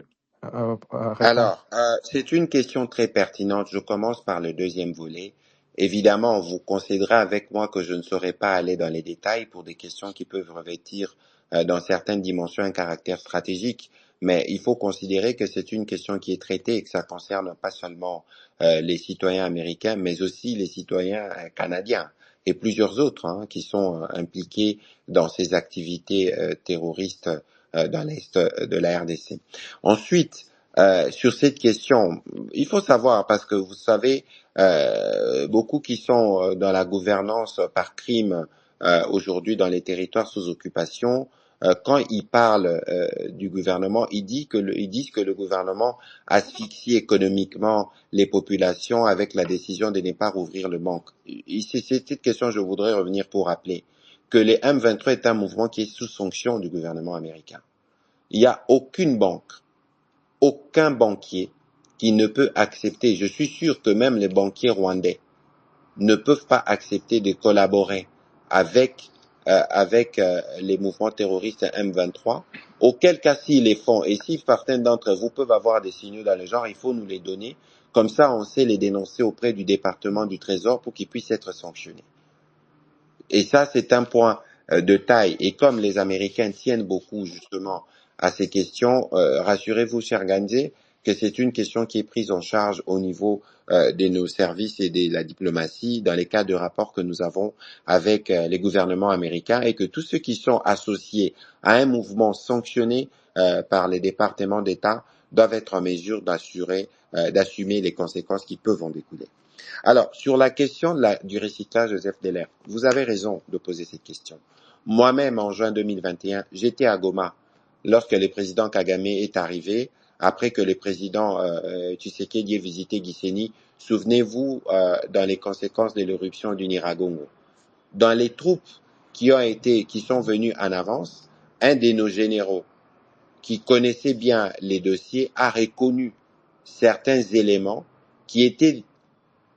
Alors, c'est une question très pertinente. Je commence par le deuxième volet. Évidemment, vous concéderez avec moi que je ne saurais pas aller dans les détails pour des questions qui peuvent revêtir dans certaines dimensions un caractère stratégique, mais il faut considérer que c'est une question qui est traitée et que ça concerne pas seulement les citoyens américains, mais aussi les citoyens canadiens et plusieurs autres qui sont impliqués dans ces activités terroristes dans l'est de la RDC. Ensuite, Sur cette question, il faut savoir, parce que vous savez, beaucoup qui sont dans la gouvernance par crime aujourd'hui dans les territoires sous occupation, quand ils parlent du gouvernement, ils disent que le gouvernement asphyxie économiquement les populations avec la décision de ne pas rouvrir le banque. C'est cette question, je voudrais revenir pour rappeler que les M23 est un mouvement qui est sous sanction du gouvernement américain. Il n'y a aucune banque, aucun banquier qui ne peut accepter, je suis sûr que même les banquiers rwandais ne peuvent pas accepter de collaborer avec les mouvements terroristes M23, auquel cas s'ils les font, et si certains d'entre vous peuvent avoir des signaux dans le genre, il faut nous les donner, comme ça on sait les dénoncer auprès du département du Trésor pour qu'ils puissent être sanctionnés. Et ça, c'est un point de taille. Et comme les Américains tiennent beaucoup justement à ces questions, rassurez-vous, cher Gandhi, que c'est une question qui est prise en charge au niveau de nos services et de la diplomatie dans les cas de rapports que nous avons avec les gouvernements américains, et que tous ceux qui sont associés à un mouvement sanctionné par les départements d'État doivent être en mesure d'assumer les conséquences qui peuvent en découler. Alors, sur la question du recyclage des FDLR, vous avez raison de poser cette question. Moi-même, en juin 2021, j'étais à Goma lorsque le président Kagame est arrivé, après que le président Tshisekedi ait visité Gisenyi. Souvenez-vous dans les conséquences de l'éruption du Nyiragongo. Dans les troupes qui sont venues en avance, un de nos généraux qui connaissait bien les dossiers a reconnu certains éléments qui étaient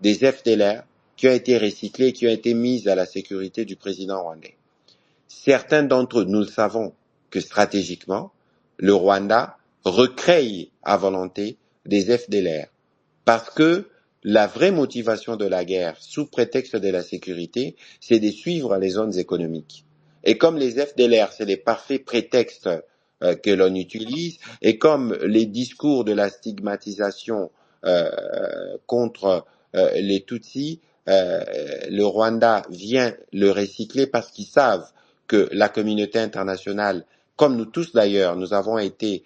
des FDLR qui ont été recyclés, qui ont été mis à la sécurité du président rwandais. Certains d'entre eux, nous le savons, que stratégiquement, le Rwanda recrée à volonté des FDLR, parce que la vraie motivation de la guerre, sous prétexte de la sécurité, c'est de suivre les zones économiques. Et comme les FDLR, c'est les parfaits prétextes que l'on utilise, et comme les discours de la stigmatisation contre les Tutsis, le Rwanda vient le recycler parce qu'ils savent que la communauté internationale, comme nous tous d'ailleurs, nous avons été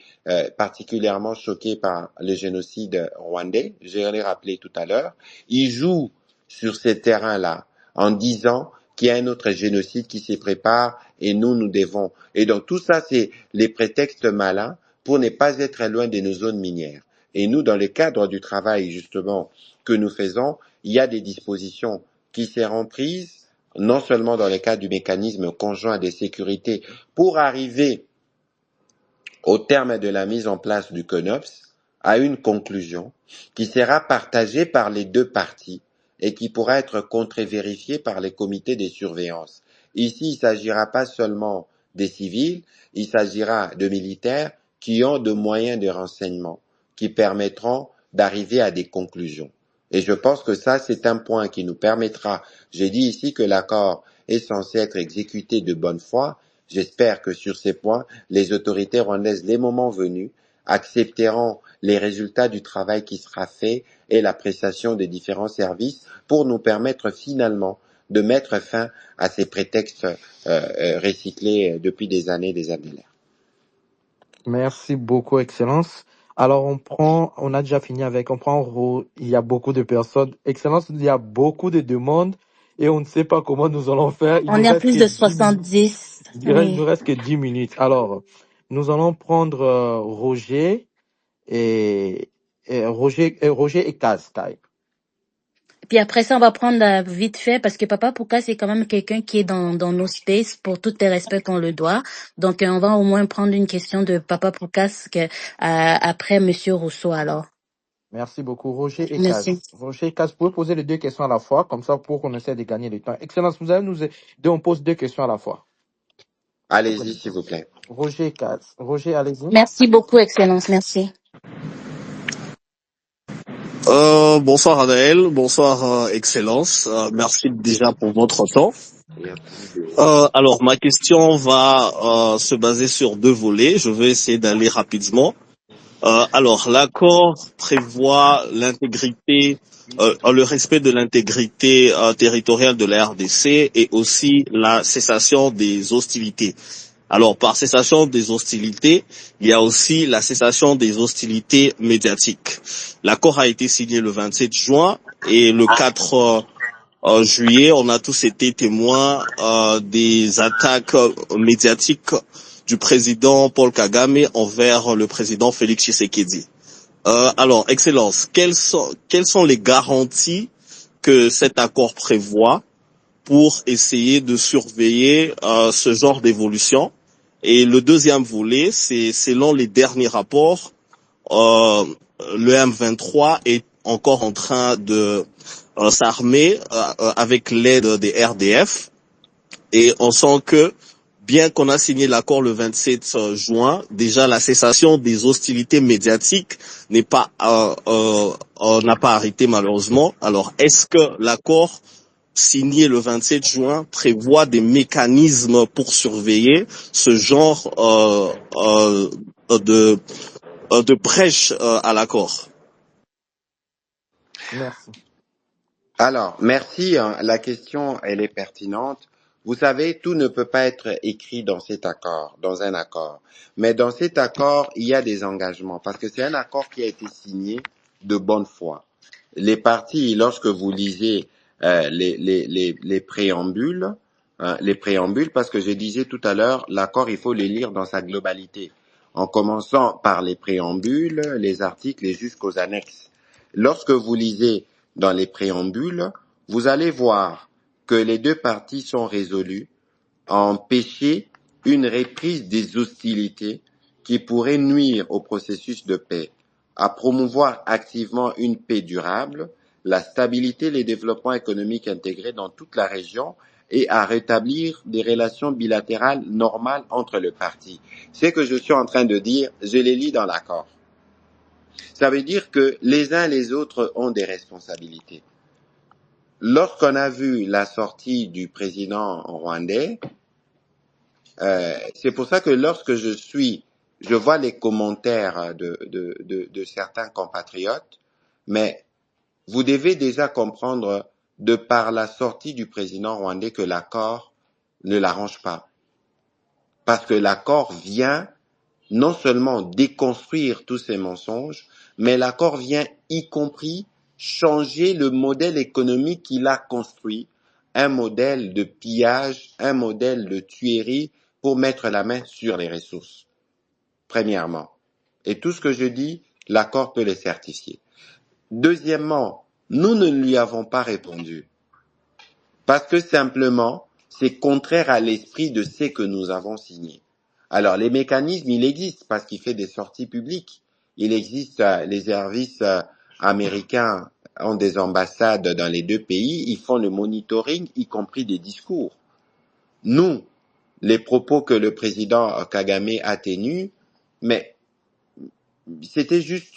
particulièrement choqués par le génocide rwandais, je l'ai rappelé tout à l'heure, ils jouent sur ces terrains-là en disant qu'il y a un autre génocide qui se prépare et nous devons. Et donc tout ça, c'est les prétextes malins pour ne pas être loin de nos zones minières. Et nous, dans le cadre du travail justement que nous faisons, il y a des dispositions qui seront prises, non seulement dans le cadre du mécanisme conjoint de sécurité, pour arriver au terme de la mise en place du CONOPS, à une conclusion qui sera partagée par les deux parties et qui pourra être contre-vérifiée par les comités de surveillance. Ici, il ne s'agira pas seulement des civils, il s'agira de militaires qui ont de moyens de renseignement qui permettront d'arriver à des conclusions. Et je pense que ça, c'est un point qui nous permettra, j'ai dit ici que l'accord est censé être exécuté de bonne foi. J'espère que sur ces points, les autorités rwandaises, les moments venus, accepteront les résultats du travail qui sera fait et l'appréciation des différents services pour nous permettre finalement de mettre fin à ces prétextes recyclés depuis des années, des années. Merci beaucoup, Excellence. Alors, on a déjà fini avec, il y a beaucoup de personnes. Excellence, il y a beaucoup de demandes et on ne sait pas comment nous allons faire. On est à plus de 70. Il nous reste que 10 minutes. Alors, nous allons prendre Roger et Kaz. Puis après ça, on va prendre vite fait, parce que Papa Pouka, c'est quand même quelqu'un qui est dans nos spaces, pour tout le respect qu'on le doit. Donc, on va au moins prendre une question de Papa Pouka après Monsieur Rousseau, alors. Merci beaucoup, Roger et Kaz. Merci. Roger et Kaz, vous pouvez poser les deux questions à la fois, comme ça, pour qu'on essaie de gagner du temps. Excellence, vous allez nous aider, on pose deux questions à la fois. Allez-y, s'il vous plaît. Roger et Kaz. Roger, allez-y. Merci beaucoup, Excellence. Merci. Bonsoir Anaël, bonsoir Excellence, merci déjà pour votre temps. Alors ma question va se baser sur deux volets, je vais essayer d'aller rapidement. Alors l'accord prévoit l'intégrité, le respect de l'intégrité territoriale de la RDC et aussi la cessation des hostilités. Alors, par cessation des hostilités, il y a aussi la cessation des hostilités médiatiques. L'accord a été signé le 27 juin et le 4 juillet, on a tous été témoins des attaques médiatiques du président Paul Kagame envers le président Félix Tshisekedi. Alors, Excellence, quelles sont les garanties que cet accord prévoit pour essayer de surveiller ce genre d'évolution? Et le deuxième volet, c'est selon les derniers rapports, le M23 est encore en train de s'armer avec l'aide des RDF. Et on sent que, bien qu'on a signé l'accord le 27 juin, déjà la cessation des hostilités médiatiques n'a pas arrêté malheureusement. Alors, est-ce que l'accord signé le 27 juin prévoit des mécanismes pour surveiller ce genre de brèche à l'accord? Merci. Alors, merci. La question, elle est pertinente. Vous savez, tout ne peut pas être écrit dans cet accord, dans un accord. Mais dans cet accord, il y a des engagements, parce que c'est un accord qui a été signé de bonne foi. Les parties, lorsque vous lisez les préambules, parce que je disais tout à l'heure, l'accord, il faut le lire dans sa globalité, en commençant par les préambules, les articles et jusqu'aux annexes. Lorsque vous lisez dans les préambules, vous allez voir que les deux parties sont résolues à empêcher une reprise des hostilités qui pourraient nuire au processus de paix, à promouvoir activement une paix durable, la stabilité et le développement économique intégré dans toute la région et à rétablir des relations bilatérales normales entre les parties. Ce que je suis en train de dire, je les lis dans l'accord. Ça veut dire que les uns les autres ont des responsabilités. Lorsqu'on a vu la sortie du président rwandais, c'est pour ça que lorsque je vois les commentaires de certains compatriotes, mais vous devez déjà comprendre de par la sortie du président rwandais que l'accord ne l'arrange pas. Parce que l'accord vient non seulement déconstruire tous ces mensonges, mais l'accord vient y compris changer le modèle économique qu'il a construit, un modèle de pillage, un modèle de tuerie pour mettre la main sur les ressources, premièrement. Et tout ce que je dis, l'accord peut le certifier. Deuxièmement, nous ne lui avons pas répondu parce que simplement, c'est contraire à l'esprit de ce que nous avons signé. Alors, les mécanismes, il existe parce qu'il fait des sorties publiques. Il existe, les services américains ont des ambassades dans les deux pays, ils font le monitoring, y compris des discours. Nous, les propos que le président Kagame a tenus, mais c'était juste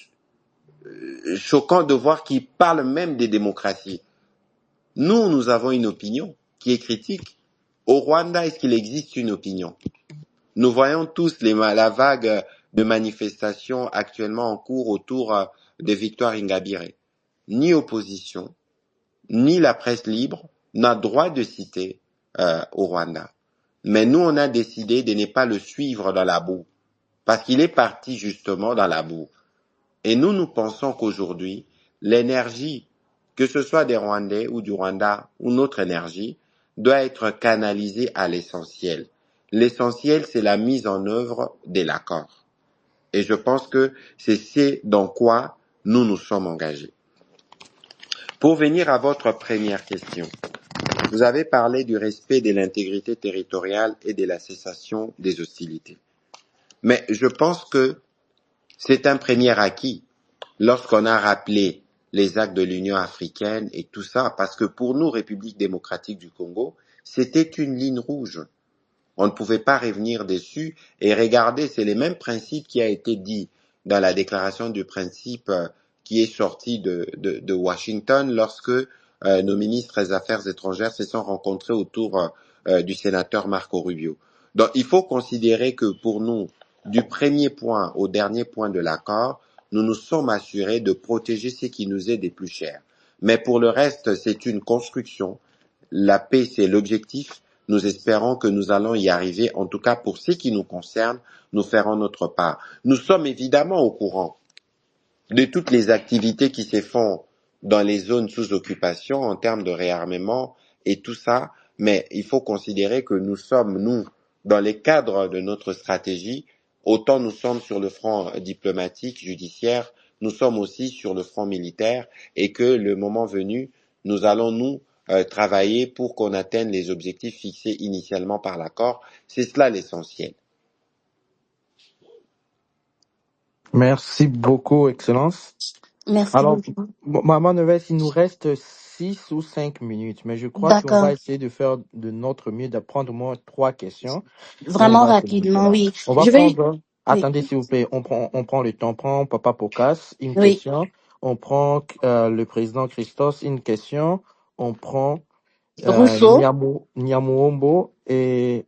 choquant de voir qu'il parle même des démocraties. Nous avons une opinion qui est critique. Au Rwanda, est-ce qu'il existe une opinion? Nous voyons tous la vague de manifestations actuellement en cours autour de Victoire Ingabire. Ni opposition, ni la presse libre n'a droit de citer au Rwanda. Mais nous, on a décidé de ne pas le suivre dans la boue, parce qu'il est parti justement dans la boue. Et nous pensons qu'aujourd'hui, l'énergie, que ce soit des Rwandais ou du Rwanda ou notre énergie, doit être canalisée à l'essentiel. L'essentiel, c'est la mise en œuvre de l'accord. Et je pense que c'est ce dans quoi nous nous sommes engagés. Pour venir à votre première question, vous avez parlé du respect de l'intégrité territoriale et de la cessation des hostilités. Mais je pense que c'est un premier acquis lorsqu'on a rappelé les actes de l'Union africaine et tout ça, parce que pour nous, République démocratique du Congo, c'était une ligne rouge. On ne pouvait pas revenir dessus et regarder, c'est les mêmes principes qui a été dit dans la déclaration du principe qui est sortie de Washington lorsque nos ministres des Affaires étrangères se sont rencontrés autour du sénateur Marco Rubio. Donc, il faut considérer que pour nous, du premier point au dernier point de l'accord, nous nous sommes assurés de protéger ce qui nous est des plus chers. Mais pour le reste, c'est une construction. La paix, c'est l'objectif. nous espérons que nous allons y arriver. En tout cas, pour ce qui nous concerne, nous ferons notre part. Nous sommes évidemment au courant de toutes les activités qui se font dans les zones sous occupation en termes de réarmement et tout ça, mais il faut considérer que nous sommes, nous, dans les cadres de notre stratégie, autant nous sommes sur le front diplomatique, judiciaire, nous sommes aussi sur le front militaire et que le moment venu, nous allons travailler pour qu'on atteigne les objectifs fixés initialement par l'accord. C'est cela l'essentiel. Merci beaucoup, Excellence. Merci Alors, beaucoup. Maman Neves, il nous reste 6 ou 5 minutes, mais je crois qu'on D'accord. va essayer de faire de notre mieux, de prendre au moins 3 questions et on Vraiment va finir rapidement, cela. oui. On va Je vais... prendre, Oui. attendez s'il vous plaît, on prend le temps, on prend Papa Pocas, une Oui. question, on prend le président Christos, une question, on prend Rousseau. Nyamuombo et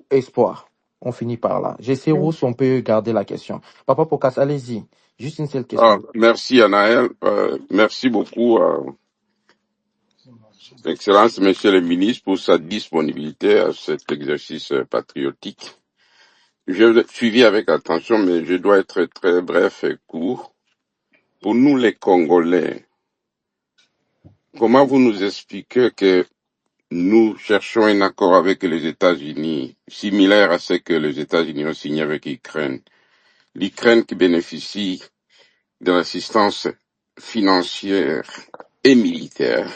Espoir. On finit par là. J'essaie Oui. Rousse, on peut garder la question. Papa Pocas, allez-y. Juste une seule Ah, question. merci Anaël, merci beaucoup Excellence Monsieur le ministre pour sa disponibilité à cet exercice patriotique. Je l'ai suivi avec attention, mais je dois être très bref et court. Pour nous les Congolais, comment vous nous expliquez que nous cherchons un accord avec les États-Unis, similaire à ce que les États-Unis ont signé avec l'Ukraine? L'Ukraine qui bénéficie de l'assistance financière et militaire,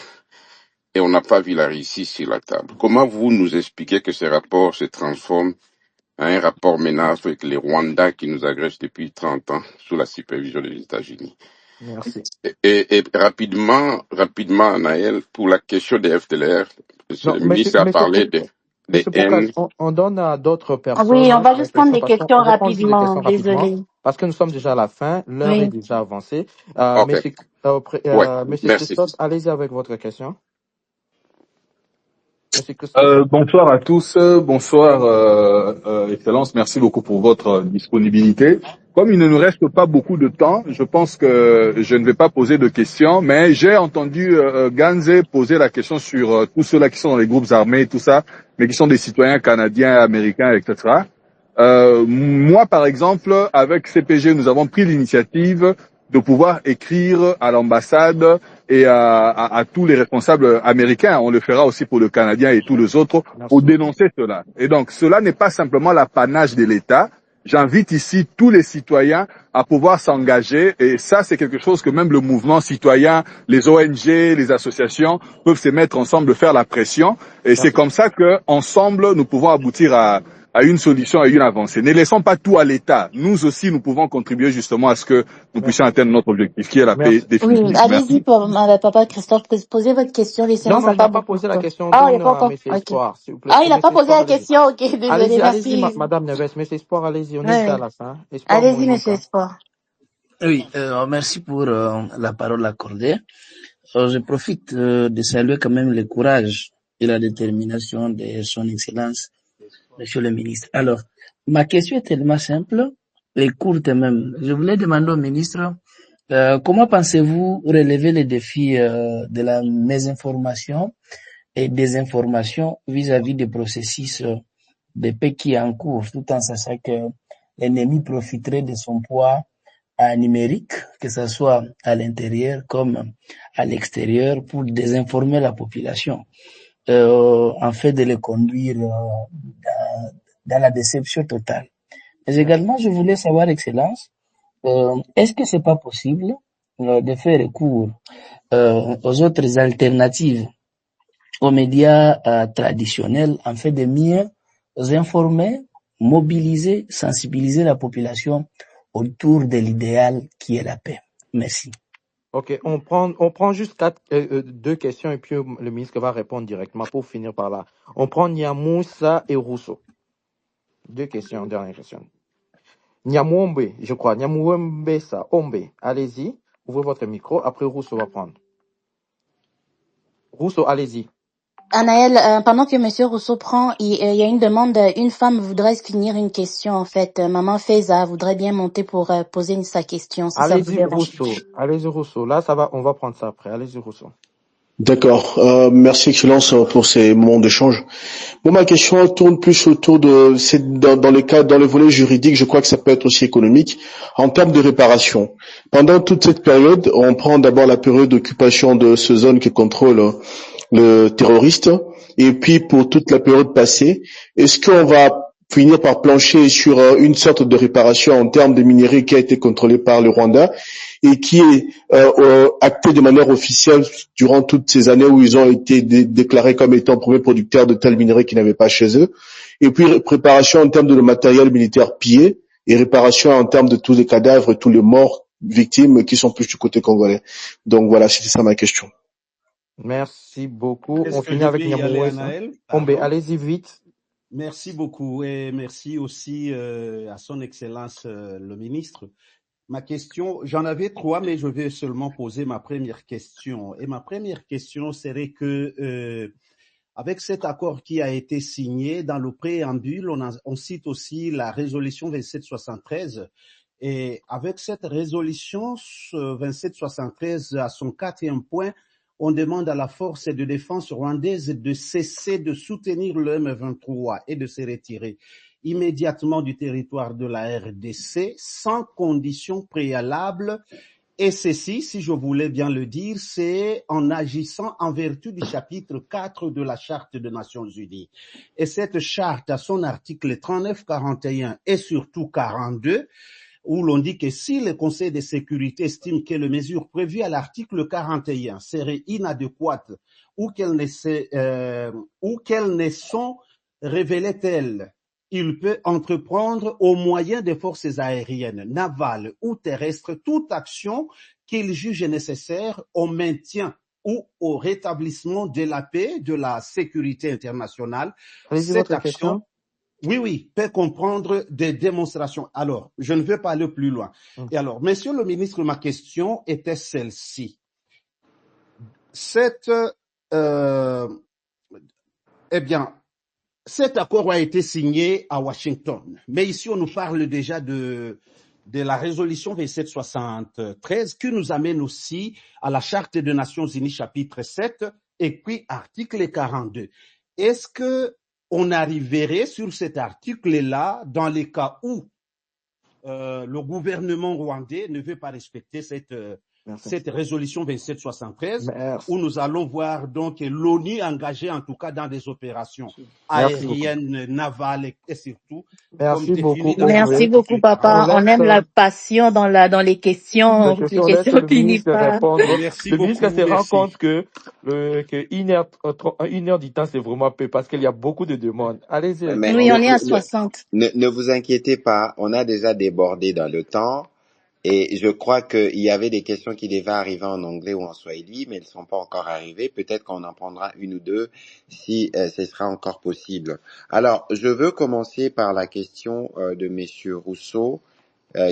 et on n'a pas vu la Russie sur la table. Comment vous nous expliquez que ce rapport se transforme en un rapport menace avec les Rwandais qui nous agressent depuis 30 ans sous la supervision des États-Unis? Merci. Et rapidement, Naël, pour la question des FDLR, Non, le ministre a parlé des Monsieur haines. Pocas, on donne à d'autres Oui, personnes on va la juste prendre question des parce qu'on questions répond juste des rapidement. questions rapidement Désolée. parce que nous sommes déjà à la fin, l'heure est Oui. déjà avancée. Ok, ouais, Monsieur merci. Christophe, allez-y avec votre question. Monsieur Christophe. Bonsoir à tous, bonsoir Excellence, merci beaucoup pour votre disponibilité. Comme il ne nous reste pas beaucoup de temps, je pense que je ne vais pas poser de questions, mais j'ai entendu Ganze poser la question sur tous ceux-là qui sont dans les groupes armés, tout ça, mais qui sont des citoyens canadiens, américains, etc. Moi, par exemple, avec CPG, nous avons pris l'initiative de pouvoir écrire à l'ambassade et à tous les responsables américains. On le fera aussi pour le Canadien et tous les autres pour dénoncer cela. Et donc, cela n'est pas simplement l'apanage de l'État. J'invite ici tous les citoyens à pouvoir s'engager et ça, c'est quelque chose que même le mouvement citoyen, les ONG, les associations peuvent se mettre ensemble, faire la pression. Et c'est comme ça que, ensemble, nous pouvons aboutir à une solution, à une avancée. Ne laissons pas tout à l'État. Nous aussi, nous pouvons contribuer justement à ce que nous puissions atteindre notre objectif, qui est la paix définitive. Oui, allez-y pour Papa Christophe, posez votre question. Les séances Non, il n'a pas pas beaucoup posé de la temps. question. Ah, il Donne n'a pas à encore. Monsieur Ok. Espoir, s'il vous plaît. Ah, il n'a pas Monsieur posé Espoir, la allez-y. question. Ok, désolé, Allez-y, merci. Madame Neves. Monsieur Espoir, allez-y. On est Ouais. déjà à la fin. Espoir Allez-y, Mouinouka. Monsieur Espoir. Oui, merci pour la parole accordée. Je profite de saluer quand même le courage et la détermination de son Excellence, Monsieur le ministre. Alors, ma question est tellement simple et courte même. Je voulais demander au ministre, comment pensez-vous relever les défis de la mésinformation et désinformation vis-à-vis des processus de paix qui est en cours, tout en sachant que l'ennemi profiterait de son poids numérique, que ce soit à l'intérieur comme à l'extérieur, pour désinformer la population, en fait de les conduire dans la déception totale. Mais également, je voulais savoir, Excellence, est-ce que c'est pas possible de faire recours aux autres alternatives aux médias traditionnels, en fait de mieux informer, mobiliser, sensibiliser la population autour de l'idéal qui est la paix. Merci. Ok, on prend juste 2 questions et puis le ministre va répondre directement pour finir par là. On prend Nyamoussa et Rousseau. 2 questions, dernière question. Nyamouombe, je crois. Nyamouombe, ça. Ombe. Allez-y. Ouvrez votre micro. Après, Rousseau va prendre. Rousseau, allez-y. Anaël, pendant que Monsieur Rousseau prend, il y a une demande. Une femme voudrait finir une question, en fait. Maman Faiza voudrait bien monter pour poser sa question, si ça vous Allez-y, dérange. Rousseau. Allez-y, Rousseau. Là, ça va, on va prendre ça après. Allez-y, Rousseau. D'accord. Merci Excellence pour ces moments d'échange. Bon, ma question tourne plus autour de, c'est dans les cas, dans le volet juridique, je crois que ça peut être aussi économique, en termes de réparation. Pendant toute cette période, on prend d'abord la période d'occupation de ce zone que contrôle le terroriste, et puis pour toute la période passée, est-ce qu'on va finir par plancher sur une sorte de réparation en termes de minerais qui a été contrôlé par le Rwanda et qui est acté de manière officielle durant toutes ces années où ils ont été déclarés comme étant premiers producteurs de tels minerais qu'ils n'avaient pas chez eux, et puis préparation en termes de le matériel militaire pillé et réparation en termes de tous les cadavres, tous les morts victimes qui sont plus du côté congolais. Donc voilà, c'était ça ma question. Merci beaucoup. Est-ce On que finit je avec vais y aller, Nyamouès. Anaël? Ombe, Pardon. allez-y vite. Merci beaucoup et merci aussi à son Excellence le ministre. Ma question, j'en avais 3, mais je vais seulement poser ma première question. Et ma première question serait que avec cet accord qui a été signé, dans le préambule, on cite aussi la résolution 2773. Et avec cette résolution 2773, à son 4e point, on demande à la force de défense rwandaise de cesser de soutenir le M23 et de se retirer immédiatement du territoire de la RDC sans condition préalable. Et ceci, si je voulais bien le dire, c'est en agissant en vertu du chapitre 4 de la Charte des Nations Unies. Et cette charte, à son article 39, 41 et surtout 42, où l'on dit que si le Conseil de sécurité estime que les mesures prévues à l'article 41 seraient inadéquates ou qu'elles ne sont révélées telles, il peut entreprendre au moyen des forces aériennes, navales ou terrestres toute action qu'il juge nécessaire au maintien ou au rétablissement de la paix, de la sécurité internationale. Allez-y, Cette votre question. action, oui, peut comprendre des démonstrations. Alors, je ne veux pas aller plus loin. Et alors, monsieur le ministre, ma question était celle-ci. Cet accord a été signé à Washington, mais ici on nous parle déjà de la résolution 2773 qui nous amène aussi à la Charte des Nations Unies chapitre 7 et puis article 42. Est-ce que on arriverait sur cet article-là dans les cas où le gouvernement rwandais ne veut pas respecter cette résolution 2773, où nous allons voir donc l'ONU engagée en tout cas dans des opérations aériennes, navales et surtout. Merci beaucoup. Merci beaucoup, papa. On aime la passion dans les questions. On laisse le ministre répondre. Merci le ministre beaucoup, se rend compte que une heure du temps, c'est vraiment peu parce qu'il y a beaucoup de demandes. Allez-y. Oui, on est à 60. Ne vous inquiétez pas, on a déjà débordé dans le temps. Et je crois qu'il y avait des questions qui devaient arriver en anglais ou en swahili, mais elles ne sont pas encore arrivées. Peut-être qu'on en prendra une ou deux si ce sera encore possible. Alors, je veux commencer par la question de Monsieur Rousseau,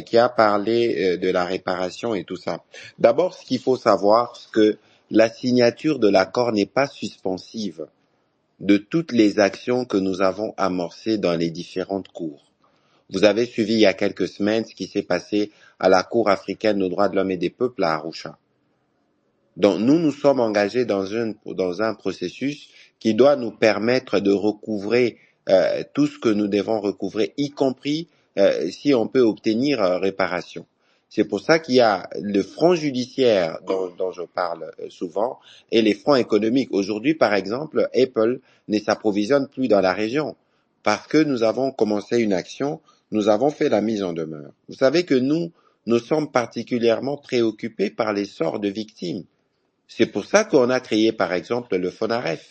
qui a parlé de la réparation et tout ça. D'abord, ce qu'il faut savoir, c'est que la signature de l'accord n'est pas suspensive de toutes les actions que nous avons amorcées dans les différentes cours. Vous avez suivi il y a quelques semaines ce qui s'est passé à la Cour africaine des droits de l'homme et des peuples à Arusha. Donc nous sommes engagés dans un processus qui doit nous permettre de recouvrer tout ce que nous devons recouvrer, y compris si on peut obtenir réparation. C'est pour ça qu'il y a le front judiciaire dont je parle souvent et les fronts économiques. Aujourd'hui, par exemple, Apple ne s'approvisionne plus dans la région parce que nous avons commencé une action. Nous avons fait la mise en demeure. Vous savez que nous sommes particulièrement préoccupés par les sorts de victimes. C'est pour ça qu'on a créé, par exemple, le FONAREF.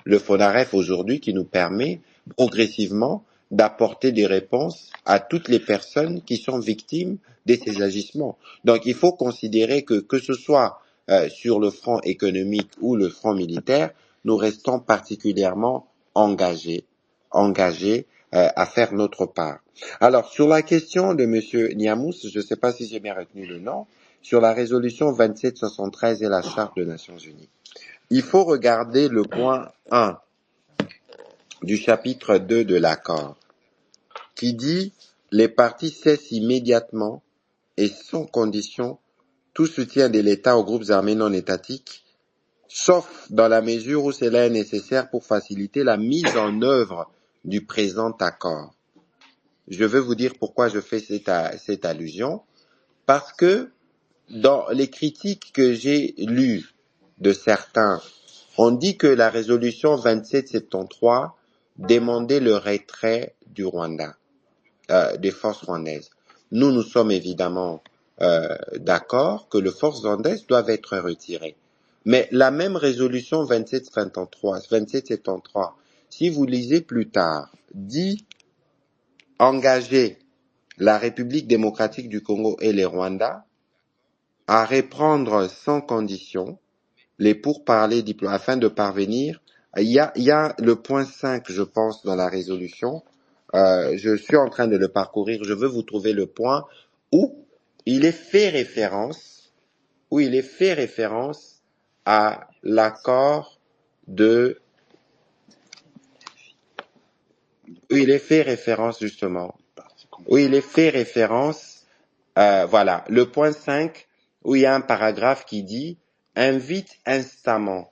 Le FONAREF aujourd'hui qui nous permet progressivement d'apporter des réponses à toutes les personnes qui sont victimes de ces agissements. Donc il faut considérer que ce soit sur le front économique ou le front militaire, nous restons particulièrement engagés à faire notre part. Alors, sur la question de Monsieur Nyamous, je ne sais pas si j'ai bien retenu le nom, sur la résolution 2773 et la Charte des Nations Unies. Il faut regarder le point 1 du chapitre 2 de l'accord, qui dit « Les parties cessent immédiatement et sans condition tout soutien de l'État aux groupes armés non étatiques sauf dans la mesure où cela est nécessaire pour faciliter la mise en œuvre du présent accord. Je veux vous dire pourquoi je fais cette allusion, parce que dans les critiques que j'ai lues de certains, on dit que la résolution 2773 demandait le retrait du Rwanda, des forces rwandaises. Nous sommes évidemment d'accord que les forces rwandaises doivent être retirées. Mais la même résolution 2773, si vous lisez plus tard, dit engager la République démocratique du Congo et les Rwandais à reprendre sans condition les pourparlers afin de parvenir. Il y a le point 5, je pense, dans la résolution. Je suis en train de le parcourir. Je veux vous trouver le point où il est fait référence à l'accord de... Où il est fait référence, justement. Où il est fait référence, voilà, le point 5, où il y a un paragraphe qui dit « Invite instamment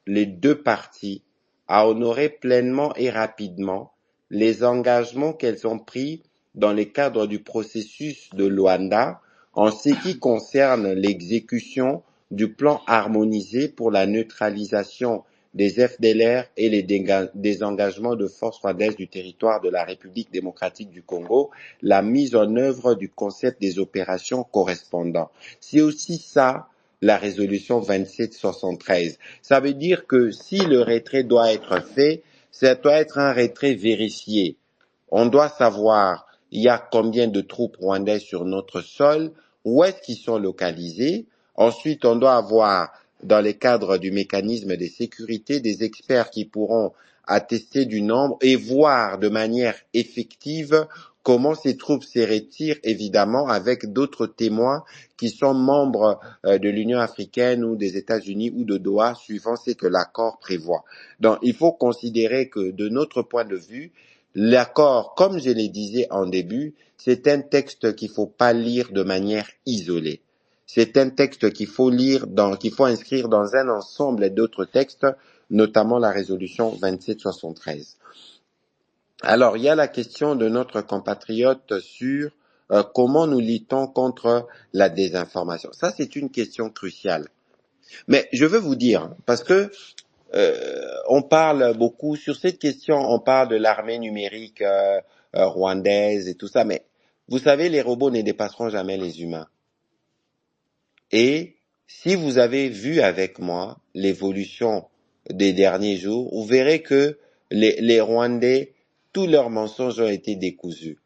les deux parties à honorer pleinement et rapidement les engagements qu'elles ont pris dans le cadre du processus de Luanda en ce qui concerne l'exécution du plan harmonisé pour la neutralisation des FDLR et les désengagements de forces rwandaises du territoire de la République démocratique du Congo, la mise en œuvre du concept des opérations correspondants. » C'est aussi ça, la résolution 2773. Ça veut dire que si le retrait doit être fait, ça doit être un retrait vérifié. On doit savoir il y a combien de troupes rwandaises sur notre sol, où est-ce qu'ils sont localisés. Ensuite, on doit avoir, dans le cadre du mécanisme de sécurité, des experts qui pourront attester du nombre et voir de manière effective comment ces troupes se retirent, évidemment, avec d'autres témoins qui sont membres de l'Union africaine ou des États-Unis ou de Doha, suivant ce que l'accord prévoit. Donc, il faut considérer que, de notre point de vue, l'accord, comme je le disais en début, c'est un texte qu'il ne faut pas lire de manière isolée. C'est un texte qu'il faut qu'il faut inscrire dans un ensemble d'autres textes, notamment la résolution 2773. Alors, il y a la question de notre compatriote sur comment nous luttons contre la désinformation. Ça, c'est une question cruciale. Mais je veux vous dire, parce que on parle beaucoup sur cette question, on parle de l'armée numérique rwandaise et tout ça, mais vous savez, les robots ne dépasseront jamais les humains. Et si vous avez vu avec moi l'évolution des derniers jours, vous verrez que les Rwandais, tous leurs mensonges ont été décousus.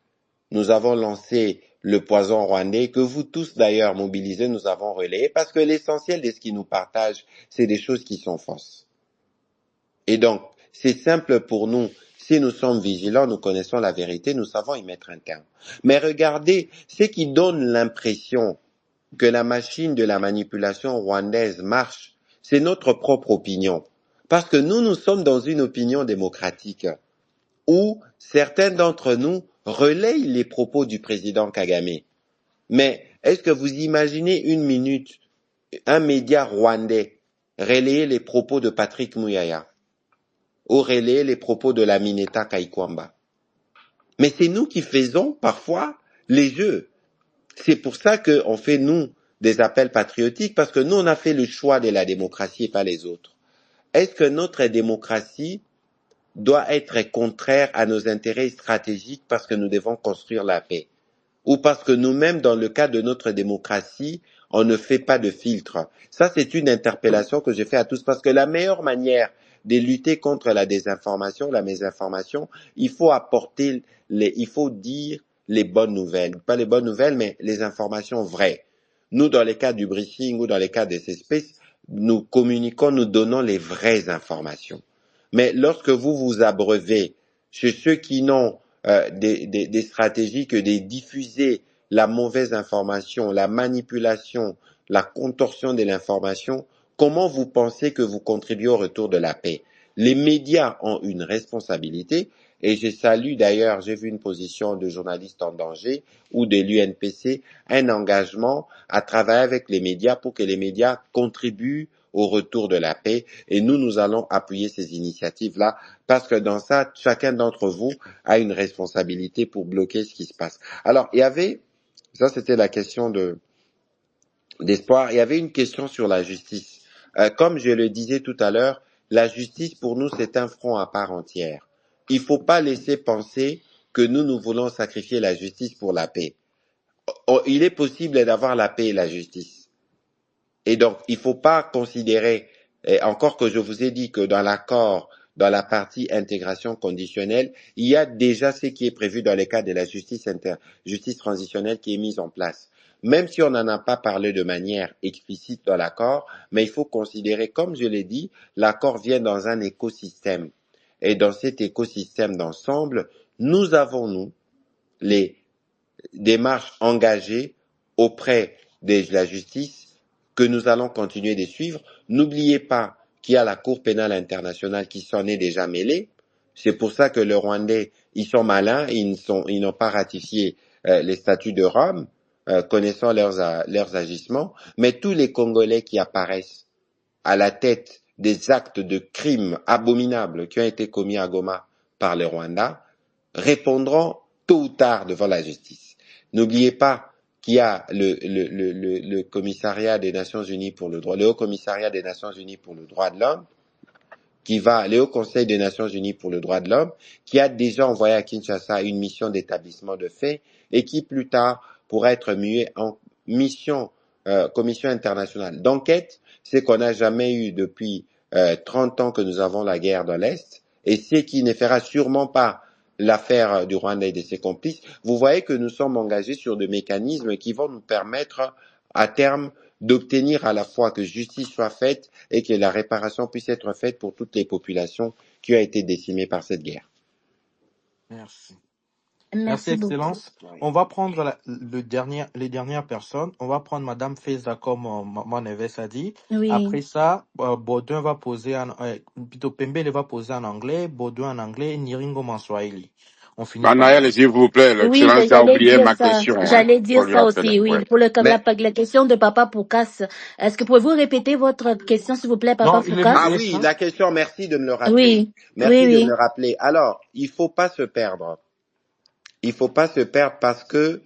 Nous avons lancé le poison rwandais, que vous tous d'ailleurs mobilisés, nous avons relayé, parce que l'essentiel de ce qui nous partage, c'est des choses qui sont fausses. Et donc, c'est simple pour nous. Si nous sommes vigilants, nous connaissons la vérité, nous savons y mettre un terme. Mais regardez, ce qui donne l'impression que la machine de la manipulation rwandaise marche, c'est notre propre opinion. Parce que nous sommes dans une opinion démocratique où certains d'entre nous relayent les propos du président Kagame. Mais est-ce que vous imaginez une minute un média rwandais relayer les propos de Patrick Muyaya ou relayer les propos de Lamineta Kaikwamba? Mais c'est nous qui faisons parfois les jeux. C'est pour ça qu'on fait, nous, des appels patriotiques, parce que nous, on a fait le choix de la démocratie et pas les autres. Est-ce que notre démocratie doit être contraire à nos intérêts stratégiques parce que nous devons construire la paix? Ou parce que nous-mêmes, dans le cas de notre démocratie, on ne fait pas de filtre? Ça, c'est une interpellation que je fais à tous, parce que la meilleure manière de lutter contre la désinformation, la mésinformation, il faut dire les bonnes nouvelles. Pas les bonnes nouvelles, mais les informations vraies. Nous, dans les cas du briefing ou dans les cas des espèces, nous communiquons, nous donnons les vraies informations. Mais lorsque vous vous abreuvez chez ceux qui n'ont des stratégies que de diffuser la mauvaise information, la manipulation, la contorsion de l'information, comment vous pensez que vous contribuez au retour de la paix? Les médias ont une responsabilité, et je salue d'ailleurs, j'ai vu une position de journaliste en danger ou de l'UNPC, un engagement à travailler avec les médias pour que les médias contribuent au retour de la paix. Et nous allons appuyer ces initiatives-là parce que dans ça, chacun d'entre vous a une responsabilité pour bloquer ce qui se passe. Alors, ça c'était la question d'espoir, il y avait une question sur la justice. Comme je le disais tout à l'heure, la justice pour nous c'est un front à part entière. Il ne faut pas laisser penser que nous voulons sacrifier la justice pour la paix. Il est possible d'avoir la paix et la justice. Et donc, il ne faut pas considérer, et encore que je vous ai dit que dans l'accord, dans la partie intégration conditionnelle, il y a déjà ce qui est prévu dans le cadre de la justice transitionnelle qui est mise en place. Même si on n'en a pas parlé de manière explicite dans l'accord, mais il faut considérer, comme je l'ai dit, l'accord vient dans un écosystème. Et dans cet écosystème d'ensemble, nous avons, les démarches engagées auprès de la justice que nous allons continuer de suivre. N'oubliez pas qu'il y a la Cour pénale internationale qui s'en est déjà mêlée. C'est pour ça que les Rwandais, ils sont malins, ils n'ont pas ratifié les statuts de Rome, connaissant leurs agissements. Mais tous les Congolais qui apparaissent à la tête des actes de crimes abominables qui ont été commis à Goma par les Rwandais répondront tôt ou tard devant la justice. N'oubliez pas qu'il y a le commissariat des Nations Unies pour le droit, le Haut Commissariat des Nations Unies pour le droit de l'homme, le Haut Conseil des Nations Unies pour le droit de l'homme, qui a déjà envoyé à Kinshasa une mission d'établissement de faits et qui plus tard pourra être mué en commission internationale d'enquête, ce qu'on n'a jamais eu depuis 30 ans que nous avons la guerre dans l'Est, et ce qui ne fera sûrement pas l'affaire du Rwanda et de ses complices. Vous voyez que nous sommes engagés sur des mécanismes qui vont nous permettre à terme d'obtenir à la fois que justice soit faite et que la réparation puisse être faite pour toutes les populations qui ont été décimées par cette guerre. Merci. Merci beaucoup. Excellence. On va prendre les dernières personnes. On va prendre Madame Feza comme Maman Neves a dit. Oui. Après ça, Baudouin va poser plutôt Pembele va poser en anglais, Baudouin en anglais et Niringo en swahili. On finit par... Naël, s'il vous plaît, Oui, l'excellence a oublié ma ça. question. J'allais dire Faut lui ça rappeler. aussi, oui. Ouais. Pour Mais la question de Papa Poukas, est-ce que pouvez-vous répéter votre question, s'il vous plaît, Papa Non, Poukas? oui, la question, merci de me le rappeler. Oui, Merci oui, de oui. me le rappeler. Alors, il faut pas se perdre. Il faut pas se perdre parce que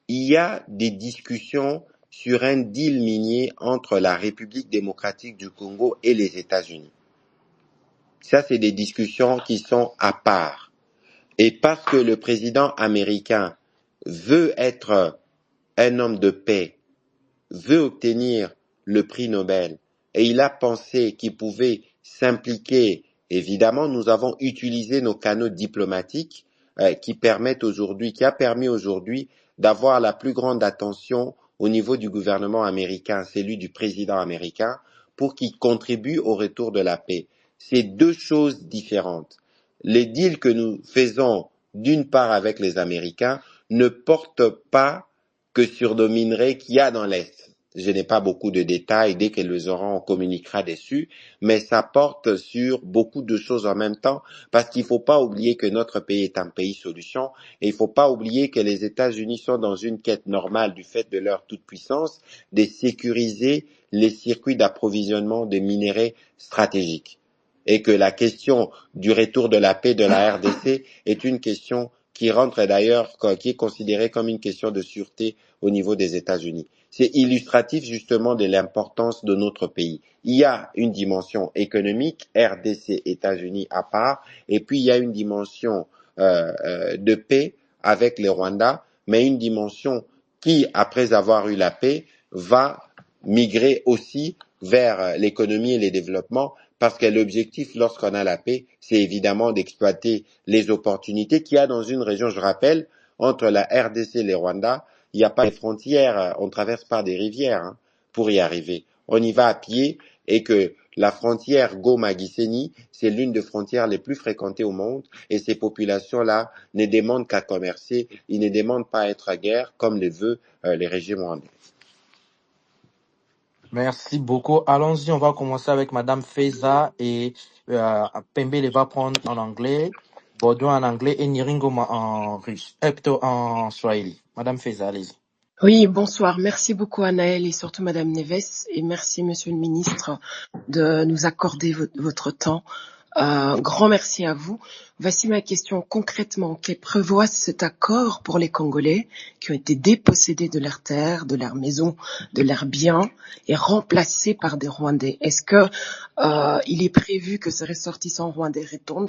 il y a des discussions sur un deal minier entre la République démocratique du Congo et les États-Unis. Ça, c'est des discussions qui sont à part. Et parce que le président américain veut être un homme de paix, veut obtenir le prix Nobel, et il a pensé qu'il pouvait s'impliquer, évidemment, nous avons utilisé nos canaux diplomatiques qui a permis aujourd'hui d'avoir la plus grande attention au niveau du gouvernement américain, celui du président américain, pour qu'il contribue au retour de la paix. C'est deux choses différentes. Les deals que nous faisons d'une part avec les Américains ne portent pas que sur nos minerais qu'il y a dans l'Est. Je n'ai pas beaucoup de détails, dès qu'elles les auront, on communiquera dessus, mais ça porte sur beaucoup de choses en même temps, parce qu'il ne faut pas oublier que notre pays est un pays solution, et il ne faut pas oublier que les États-Unis sont dans une quête normale du fait de leur toute-puissance, de sécuriser les circuits d'approvisionnement des minerais stratégiques. Et que la question du retour de la paix de la RDC est une question qui rentre d'ailleurs, qui est considérée comme une question de sûreté au niveau des États-Unis. C'est illustratif justement de l'importance de notre pays. Il y a une dimension économique, RDC, États-Unis à part, et puis il y a une dimension de paix avec les Rwandais, mais une dimension qui, après avoir eu la paix, va migrer aussi vers l'économie et le développement, parce que l'objectif, lorsqu'on a la paix, c'est évidemment d'exploiter les opportunités qu'il y a dans une région, je rappelle, entre la RDC et les Rwandais, il n'y a pas de frontières, on traverse pas des rivières pour y arriver. On y va à pied et que la frontière Goma-Gisenyi, c'est l'une des frontières les plus fréquentées au monde et ces populations-là ne demandent qu'à commercer, ils ne demandent pas à être à guerre comme le veut les régimes rwandais. Merci beaucoup. Allons-y, on va commencer avec Madame Feza et Pembele va prendre en anglais, Baudouin en anglais et Niringo en russe, plutôt en swahili. Madame Feza, allez-y. Oui, bonsoir. Merci beaucoup Anaël et surtout Madame Neves et merci Monsieur le Ministre de nous accorder votre temps. Grand merci à vous. Voici ma question concrètement. Que prévoit cet accord pour les Congolais qui ont été dépossédés de leurs terres, de leurs maisons, de leurs biens et remplacés par des Rwandais? Est-ce que il est prévu que ces ressortissants rwandais retournent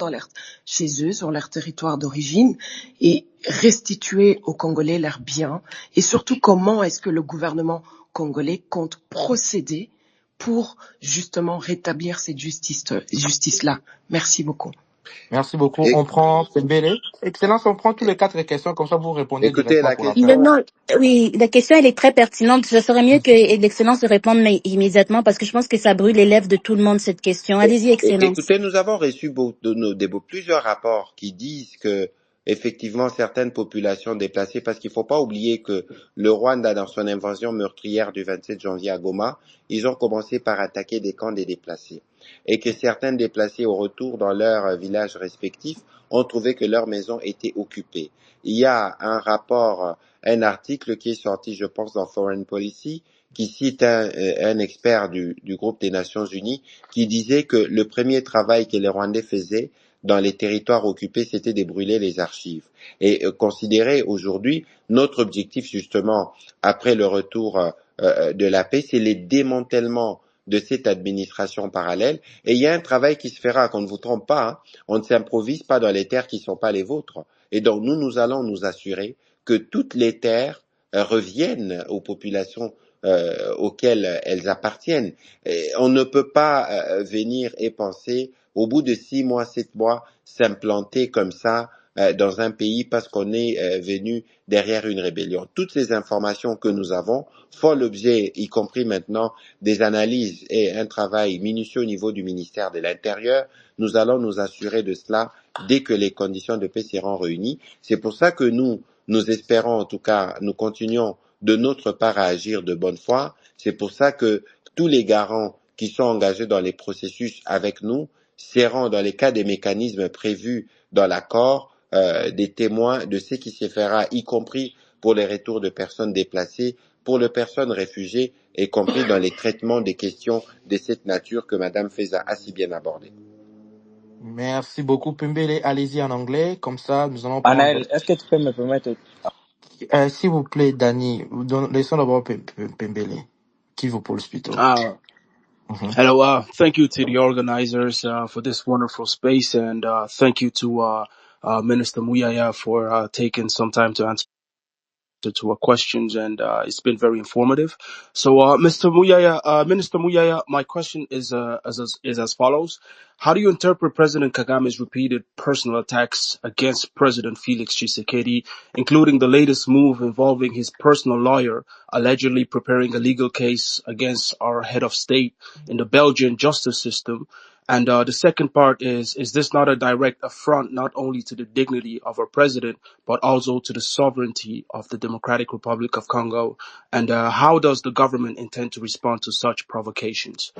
chez eux, sur leur territoire d'origine et restituer aux Congolais leurs biens? Et surtout, comment est-ce que le gouvernement congolais compte procéder pour justement rétablir cette justice-là? Merci beaucoup. Merci beaucoup. Et, On prend Pembele. Excellence, on prend tous les 4 questions, comme ça vous répondez écoutez, directement la pour la fin. question, Oui, la question elle est très pertinente. Ce serait mieux que l'Excellence réponde immédiatement parce que je pense que ça brûle les lèvres de tout le monde cette question. Allez-y, Excellence. écoutez, nous avons reçu plusieurs rapports qui disent que effectivement certaines populations déplacées, parce qu'il ne faut pas oublier que le Rwanda, dans son invasion meurtrière du 27 janvier à Goma, ils ont commencé par attaquer des camps des déplacés. Et que certains déplacés au retour dans leurs villages respectifs ont trouvé que leur maison était occupée. Il y a un rapport, un article qui est sorti, je pense, dans Foreign Policy, qui cite un expert du groupe des Nations Unies qui disait que le premier travail que les Rwandais faisaient dans les territoires occupés, c'était de brûler les archives. Et considérer aujourd'hui, notre objectif justement, après le retour de la paix, c'est le démantèlement de cette administration parallèle. Et il y a un travail qui se fera, qu'on ne vous trompe pas, hein, on ne s'improvise pas dans les terres qui ne sont pas les vôtres. Et donc nous allons nous assurer que toutes les terres reviennent aux populations auxquelles elles appartiennent. Et on ne peut pas venir et penser, au bout de 6 mois, 7 mois, s'implanter comme ça dans un pays parce qu'on est venu derrière une rébellion. Toutes les informations que nous avons font l'objet, y compris maintenant, des analyses et un travail minutieux au niveau du ministère de l'Intérieur. Nous allons nous assurer de cela dès que les conditions de paix seront réunies. C'est pour ça que nous espérons, en tout cas, nous continuons de notre part à agir de bonne foi. C'est pour ça que tous les garants qui sont engagés dans les processus avec nous seront, dans les cas des mécanismes prévus dans l'accord, des témoins de ce qui se fera, y compris pour les retours de personnes déplacées, pour les personnes réfugiées, y compris dans les traitements des questions de cette nature que Madame Feza a si bien abordées. Merci beaucoup, Pembele. Allez-y en anglais, comme ça nous allons prendre. Anaël, est-ce que tu peux me permettre? S'il vous plaît, Danny, laissons d'abord Pembele, qui vous pose plutôt. Hello, thank you to the organizers for this wonderful space, and thank you to Minister Muyaya for taking some time to answer to our questions, and it's been very informative. So, Minister Muyaya, my question is as follows: how do you interpret President Kagame's repeated personal attacks against President Felix Tshisekedi, including the latest move involving his personal lawyer allegedly preparing a legal case against our head of state in the Belgian justice system? And the second part is this not a direct affront not only to the dignity of our president, but also to the sovereignty of the Democratic Republic of Congo? And how does the government intend to respond to such provocations?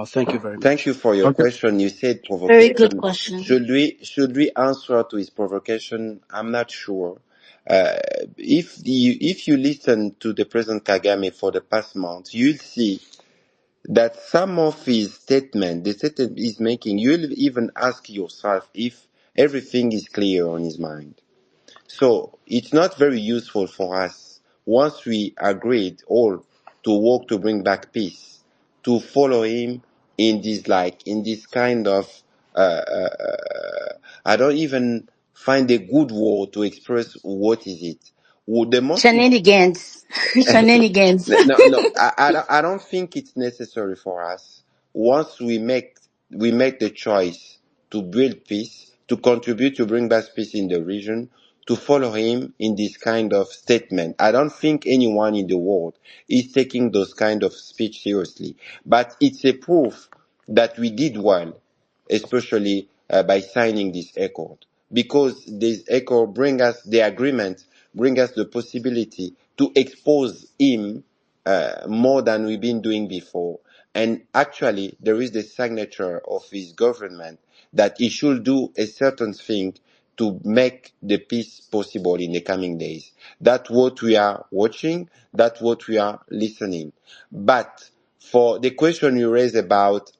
Thank you very much. Thank you for your question. You said Very good provocation. question. Should we answer to his provocation? I'm not sure. If you listen to the President Kagame for the past month, you'll see that some of his statement, the statement he's making, you'll even ask yourself if everything is clear on his mind. So it's not very useful for us, once we agreed all to work to bring back peace, to follow him in this kind of, I don't even find a good word to express what is it. The most Shenanigans. Shenanigans. no, I don't think it's necessary for us. Once we make the choice to build peace, to contribute to bring back peace in the region, to follow him in this kind of statement. I don't think anyone in the world is taking those kind of speech seriously. But it's a proof that we did well, especially by signing this accord, because this accord bring us the agreement, bring us the possibility to expose him more than we've been doing before. And actually, there is the signature of his government that he should do a certain thing to make the peace possible in the coming days. That's what we are watching. That's what we are listening. But for the question you raised about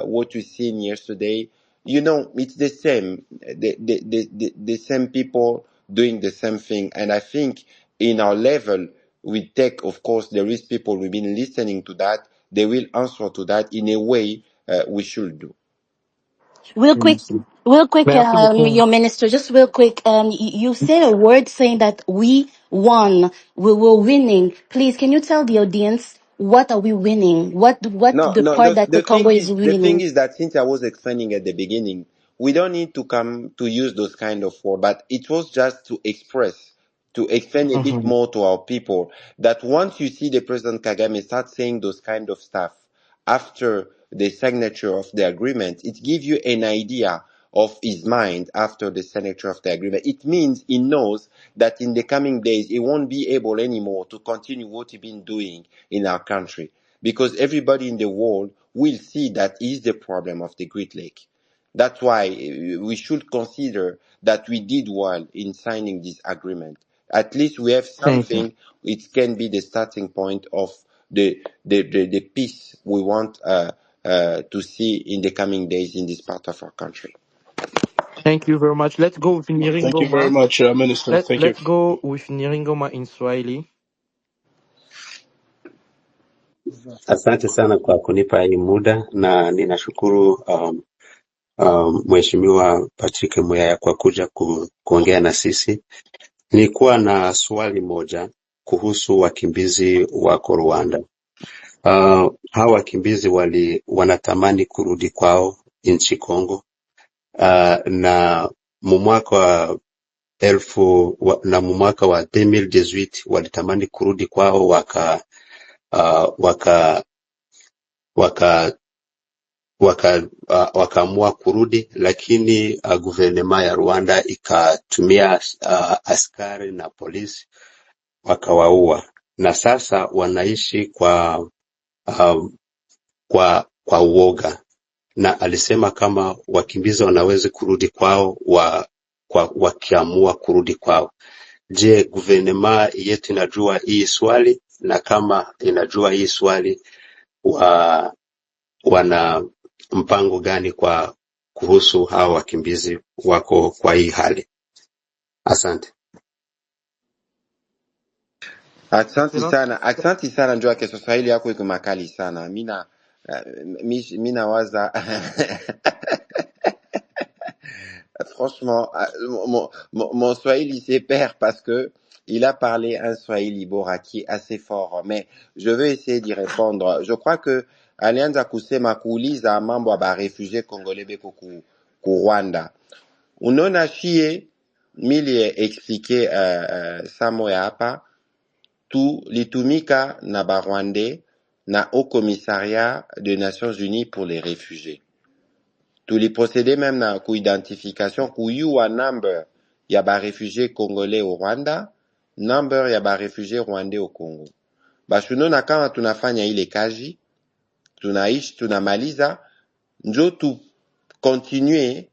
what we seen yesterday, it's the same. The same people doing the same thing. And I think in our level, we take, of course, there is people we've been listening to that. They will answer to that in a way we should do. Real quick, Merci beaucoup. your minister, just real quick. You said a word saying that we won, we were winning. Please, can you tell the audience what are we winning? What No, the no. part that the The Congo thing is is, the thing winning? is that since I was explaining at the beginning, we don't need to come to use those kind of words, but it was just to explain a bit Mhm. more to our people that once you see the President Kagame start saying those kind of stuff after the signature of the agreement, it gives you an idea of his mind after the signature of the agreement. It means he knows that in the coming days he won't be able anymore to continue what he's been doing in our country, because everybody in the world will see that is the problem of the Great Lake. That's why we should consider that we did well in signing this agreement. At least we have Thank you. something. It can be the starting point of the peace we want to see in the coming days in this part of our country. Thank you very much. Let's go with Thank you very Niringoma. much, Minister. Thank you. Let's go with Niringoma in Swahili. Asante sana kwa kunipa hii muda na ninashukuru Mheshimiwa Patrick Muyaya kwa kuja kuongea na sisi. Nilikuwa na swali moja kuhusu wakimbizi wako Rwanda. Hawa wakimbizi wanatamani kurudi kwao nchi Kongo. Na mwaka wa mwaka wa 2018 walitamani kurudi kwao wakaamua kurudi, lakini guvernema ya Rwanda ikatumia askari na polisi wakawaua, na sasa wanaishi kwa uoga. Na alisema kama wakimbizi wanaweza kurudi kwao wakiamua kurudi kwao. Je, guvernema yetu inajua hii swali? Na kama inajua hii swali, wana mpango gani kuhusu hawa wakimbizi wako kwa hii hali? Asante. Asante sana, njoo yake Kiswahili yako iko makali sana. Mina waza franchement, mon Swahili se perd parce que il a parlé un Swahili bora qui est assez fort, mais je vais essayer d'y répondre. Je crois que alianza kusema kuuliza mambo ya réfugiés congolais beko ku Rwanda. Unaona shie mili expliquer Samoya hapa tulitumika na Barwandais na Haut Commissariat des Nations Unies pour les réfugiés. Tuliprocéder même na kuidentification kuyua number ya ba réfugiés congolais au Rwanda, number ya ba réfugiés rwandais au Congo. Bashunona kama tunafanya ile kazi, tunaishi tunamaliza, njo tu continue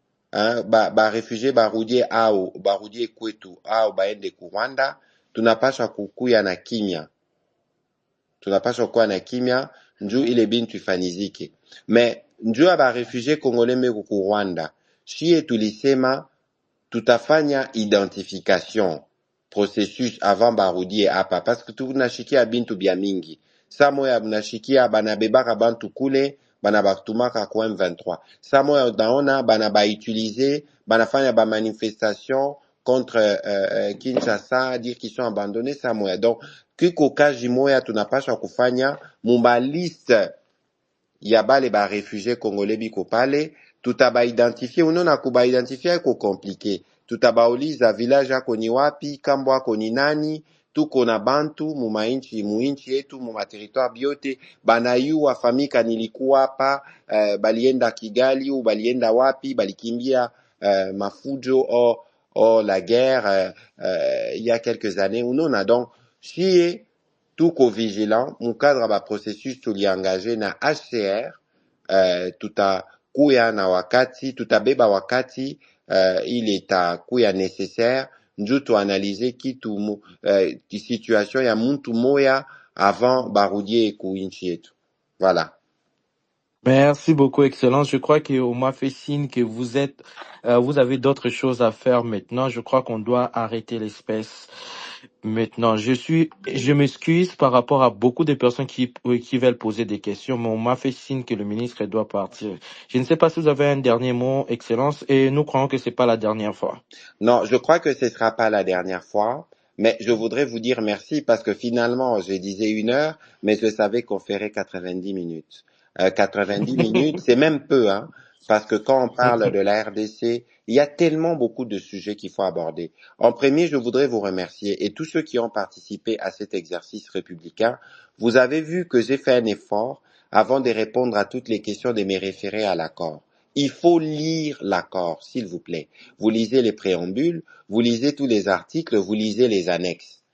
ba réfugiés barudie kwetu au baende ku Rwanda, tunapaswa kukuya na kimya. Tunapaswa kuwa na kimya njuu ile bintu ifanizike. Mais njuu ya ba réfugiés congolais meko ku Rwanda, shie tulisema tutafanya identification processus avant barudie hapa, parce que tunashikia bintu bia mingi. Samoya bunashikia banabebaka bantu kule, banabatumaka kwa M23. Samoya unaona banaba-utiliser, banafanya ba manifestation contre Kinshasa, dire qu'ils sont abandonnés Samoya. Donc kiko kaji moya tunapaswa kufanya mumba liste ya bale ba réfugiés congolais biko pale, tutaba identifier. Unaona kuba identifier iko compliqué. Tutabauliza village yako ni wapi, kambo yako ni nani, tuko na bantu muinchi yetu mu territoire biote, banayua famika nilikuwa hapa, balienda Kigali ou balienda wapi, balikimbia mafujo o la guerre il y a quelques années. Unaona, donc shie tuko vigilant mukadra ba processus tuliengagé na HCR, tutakuya na wakati, tutabeba wakati ileta kuya necessaire nju tuanalize kitu situation ya muntu moya avant barudie ku nchi yetu. Voilà. Merci beaucoup, Excellence. Je crois qu'on m'a fait signe que vous avez d'autres choses à faire maintenant. Je crois qu'on doit arrêter l'espèce maintenant. Je m'excuse par rapport à beaucoup de personnes qui veulent poser des questions, mais on m'a fait signe que le ministre doit partir. Je ne sais pas si vous avez un dernier mot, Excellence, et nous croyons que c'est pas la dernière fois. Non, je crois que ce sera pas la dernière fois, mais je voudrais vous dire merci parce que finalement, je disais 1 heure, mais je savais qu'on ferait 90 minutes. 90 minutes, c'est même peu, hein, parce que quand on parle de la RDC, il y a tellement beaucoup de sujets qu'il faut aborder. En premier, je voudrais vous remercier et tous ceux qui ont participé à cet exercice républicain. Vous avez vu que j'ai fait un effort avant de répondre à toutes les questions de me référer à l'accord. Il faut lire l'accord, s'il vous plaît. Vous lisez les préambules, vous lisez tous les articles, vous lisez les annexes.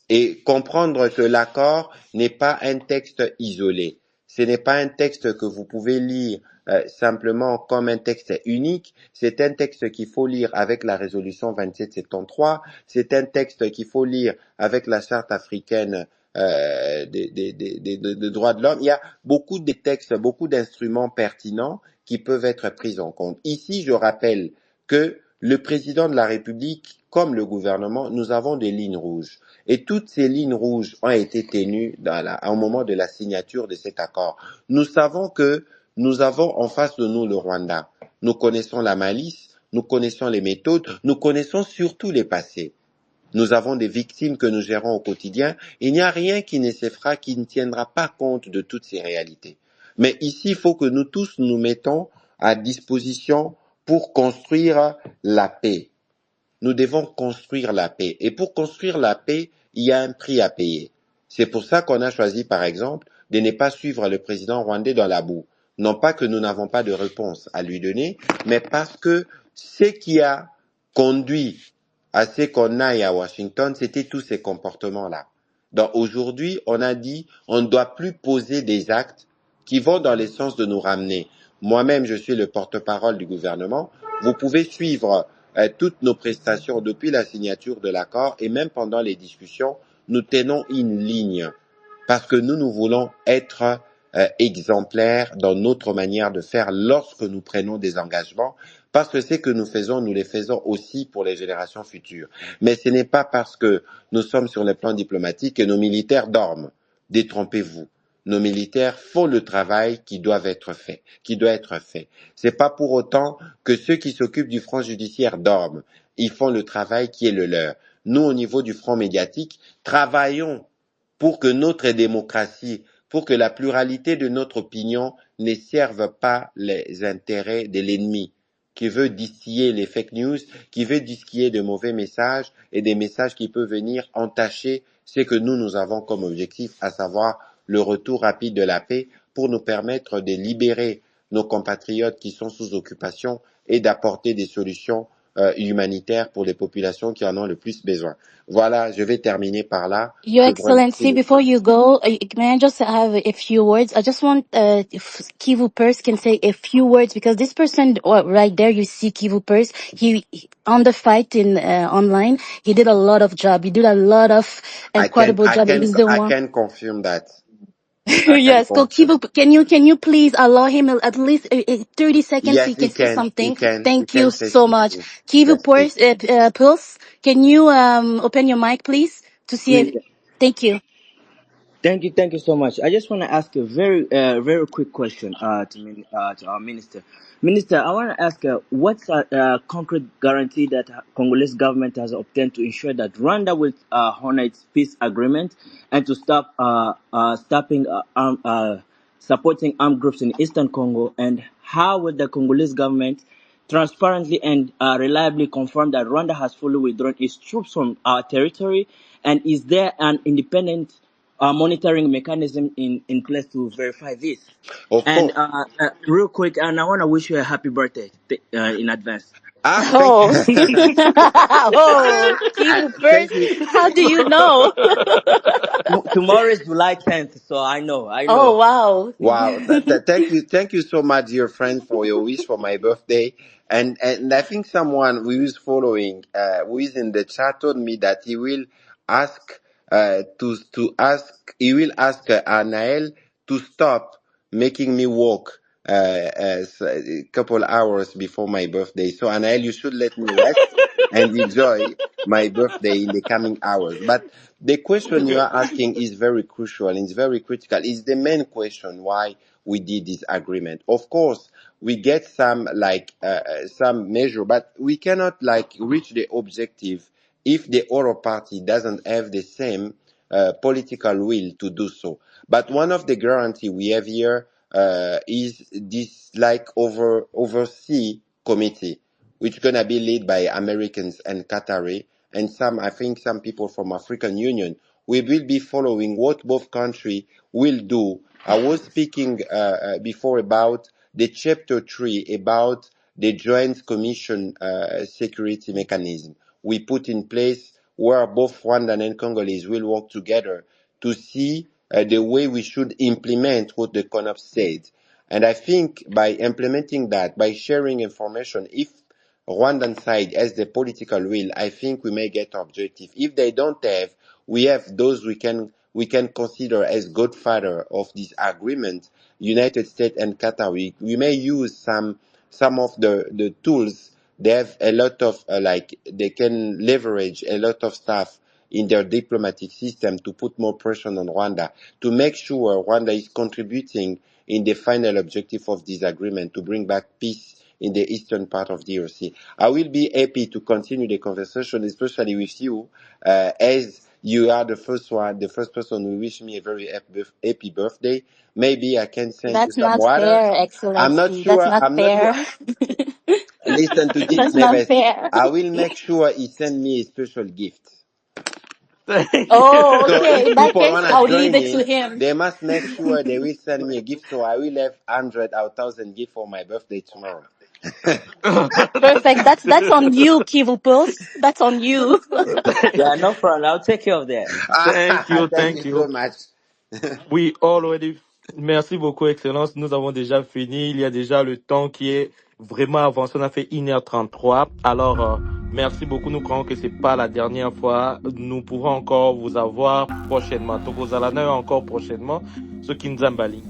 Et comprendre que l'accord n'est pas un texte isolé. Ce n'est pas un texte que vous pouvez lire simplement comme un texte unique. C'est un texte qu'il faut lire avec la résolution 2773. C'est un texte qu'il faut lire avec la charte africaine des droits de l'homme. Il y a beaucoup de textes, beaucoup d'instruments pertinents qui peuvent être pris en compte. Ici, je rappelle que le président de la République, comme le gouvernement, nous avons des lignes rouges. Et toutes ces lignes rouges ont été tenues au moment de la signature de cet accord. Nous savons que nous avons en face de nous le Rwanda. Nous connaissons la malice, nous connaissons les méthodes, nous connaissons surtout les passés. Nous avons des victimes que nous gérons au quotidien. Il n'y a rien qui ne se fera, qui ne tiendra pas compte de toutes ces réalités. Mais ici, il faut que nous tous nous mettons à disposition pour construire la paix. Nous devons construire la paix. Et pour construire la paix, il y a un prix à payer. C'est pour ça qu'on a choisi, par exemple, de ne pas suivre le président rwandais dans la boue. Non pas que nous n'avons pas de réponse à lui donner, mais parce que ce qui a conduit à ce qu'on aille à Washington, c'était tous ces comportements-là. Donc aujourd'hui, on a dit, on ne doit plus poser des actes qui vont dans le sens de nous ramener. Moi-même, je suis le porte-parole du gouvernement. Vous pouvez suivre toutes nos prestations depuis la signature de l'accord et même pendant les discussions, nous tenons une ligne parce que nous voulons être exemplaires dans notre manière de faire lorsque nous prenons des engagements, parce que ce que nous faisons, nous les faisons aussi pour les générations futures. Mais ce n'est pas parce que nous sommes sur le plan diplomatique que nos militaires dorment. Détrompez-vous. Nos militaires font le travail qui doit être fait. C'est pas pour autant que ceux qui s'occupent du front judiciaire dorment. Ils font le travail qui est le leur. Nous, au niveau du front médiatique, travaillons pour que notre démocratie, pour que la pluralité de notre opinion ne serve pas les intérêts de l'ennemi, qui veut distiller les fake news, qui veut distiller de mauvais messages et des messages qui peuvent venir entacher ce que nous avons comme objectif, à savoir le retour rapide de la paix pour nous permettre de libérer nos compatriotes qui sont sous occupation et d'apporter des solutions humanitaires pour les populations qui en ont le plus besoin. Voilà, je vais terminer par là. Your Je vous remercie Excellency, before beaucoup. you go, may I just have a few words? I just want if Kivu Purse can say a few words because this person right there, you see Kivu Purse, he on the fight in online, he did a lot of job. He did a lot of incredible job. He's the I one. can confirm that. I can Yes, go confirm. Kivu. Can you please allow him at least 30 seconds so Yes, he can say he something? can Thank you say so much. something. Kivu Yes, please. Pulse, can you open your mic, please, to see Please, if? Thank you. thank you so much. I just want to ask a very quick question to our minister. Minister, I want to ask what's a concrete guarantee that Congolese government has obtained to ensure that Rwanda will honor its peace agreement and to stop supporting armed groups in Eastern Congo, and how will the Congolese government transparently and reliably confirm that Rwanda has fully withdrawn its troops from our territory, and is there an independent monitoring mechanism in place to verify this. Of And course. real quick, and I want to wish you a happy birthday in advance. Ah, thank you. Oh, oh, Kivu Thank first. you. How do you know? Tomorrow is July 10th, so I know. Oh, wow. Wow. Thank you so much, dear friend, for your wish for my birthday. And I think someone who is following, who is in the chat told me that he will ask, he will ask Anael to stop making me walk, a couple hours before my birthday. So Anael, you should let me rest and enjoy my birthday in the coming hours. But the question you are asking is very crucial and it's very critical. It's the main question why we did this agreement. Of course, we get some some measure, but we cannot reach the objective if the other party doesn't have the same political will to do so. But one of the guarantee we have here is this oversee committee, which gonna be led by Americans and Qatari and I think some people from African Union. We will be following what both countries will do. I was speaking before about the chapter 3 about the Joint Commission security mechanism we put in place where both Rwandan and Congolese will work together to see the way we should implement what the CONOP said. And I think by implementing that, by sharing information, if Rwandan side has the political will, I think we may get objective. If they don't have, we have those we can consider as godfather of this agreement, United States and Qatar. We may use some of the tools. They have a lot of they can leverage a lot of stuff in their diplomatic system to put more pressure on Rwanda to make sure Rwanda is contributing in the final objective of this agreement to bring back peace in the eastern part of DRC. I will be happy to continue the conversation, especially with you, as you are the first person who wished me a very happy birthday. Maybe I can send you That's some not water. fair, I'm not Excellency. That's sure. not fair. Listen to this, That's not Neves. fair. I will make sure he send me a special gift. Thank you. Oh, So okay. if In that people case, wanna I'll leave join it to in, him. they must make sure they will send me a gift. So I will have 100 or 1,000 gifts for my birthday tomorrow. Perfect. That's on you, Kivu Pulse. That's on you. Yeah, no problem. I'll take care of that. Thank you, Thank thank you so you. much. Oui, already. Merci beaucoup, Excellence. Nous avons déjà fini. Il y a déjà le temps qui est vraiment avancé. On a fait 1h33. Alors, merci beaucoup. Nous croyons que c'est pas la dernière fois. Nous pourrons encore vous avoir prochainement. Tokozalana encore prochainement. Ce qui nous emballent.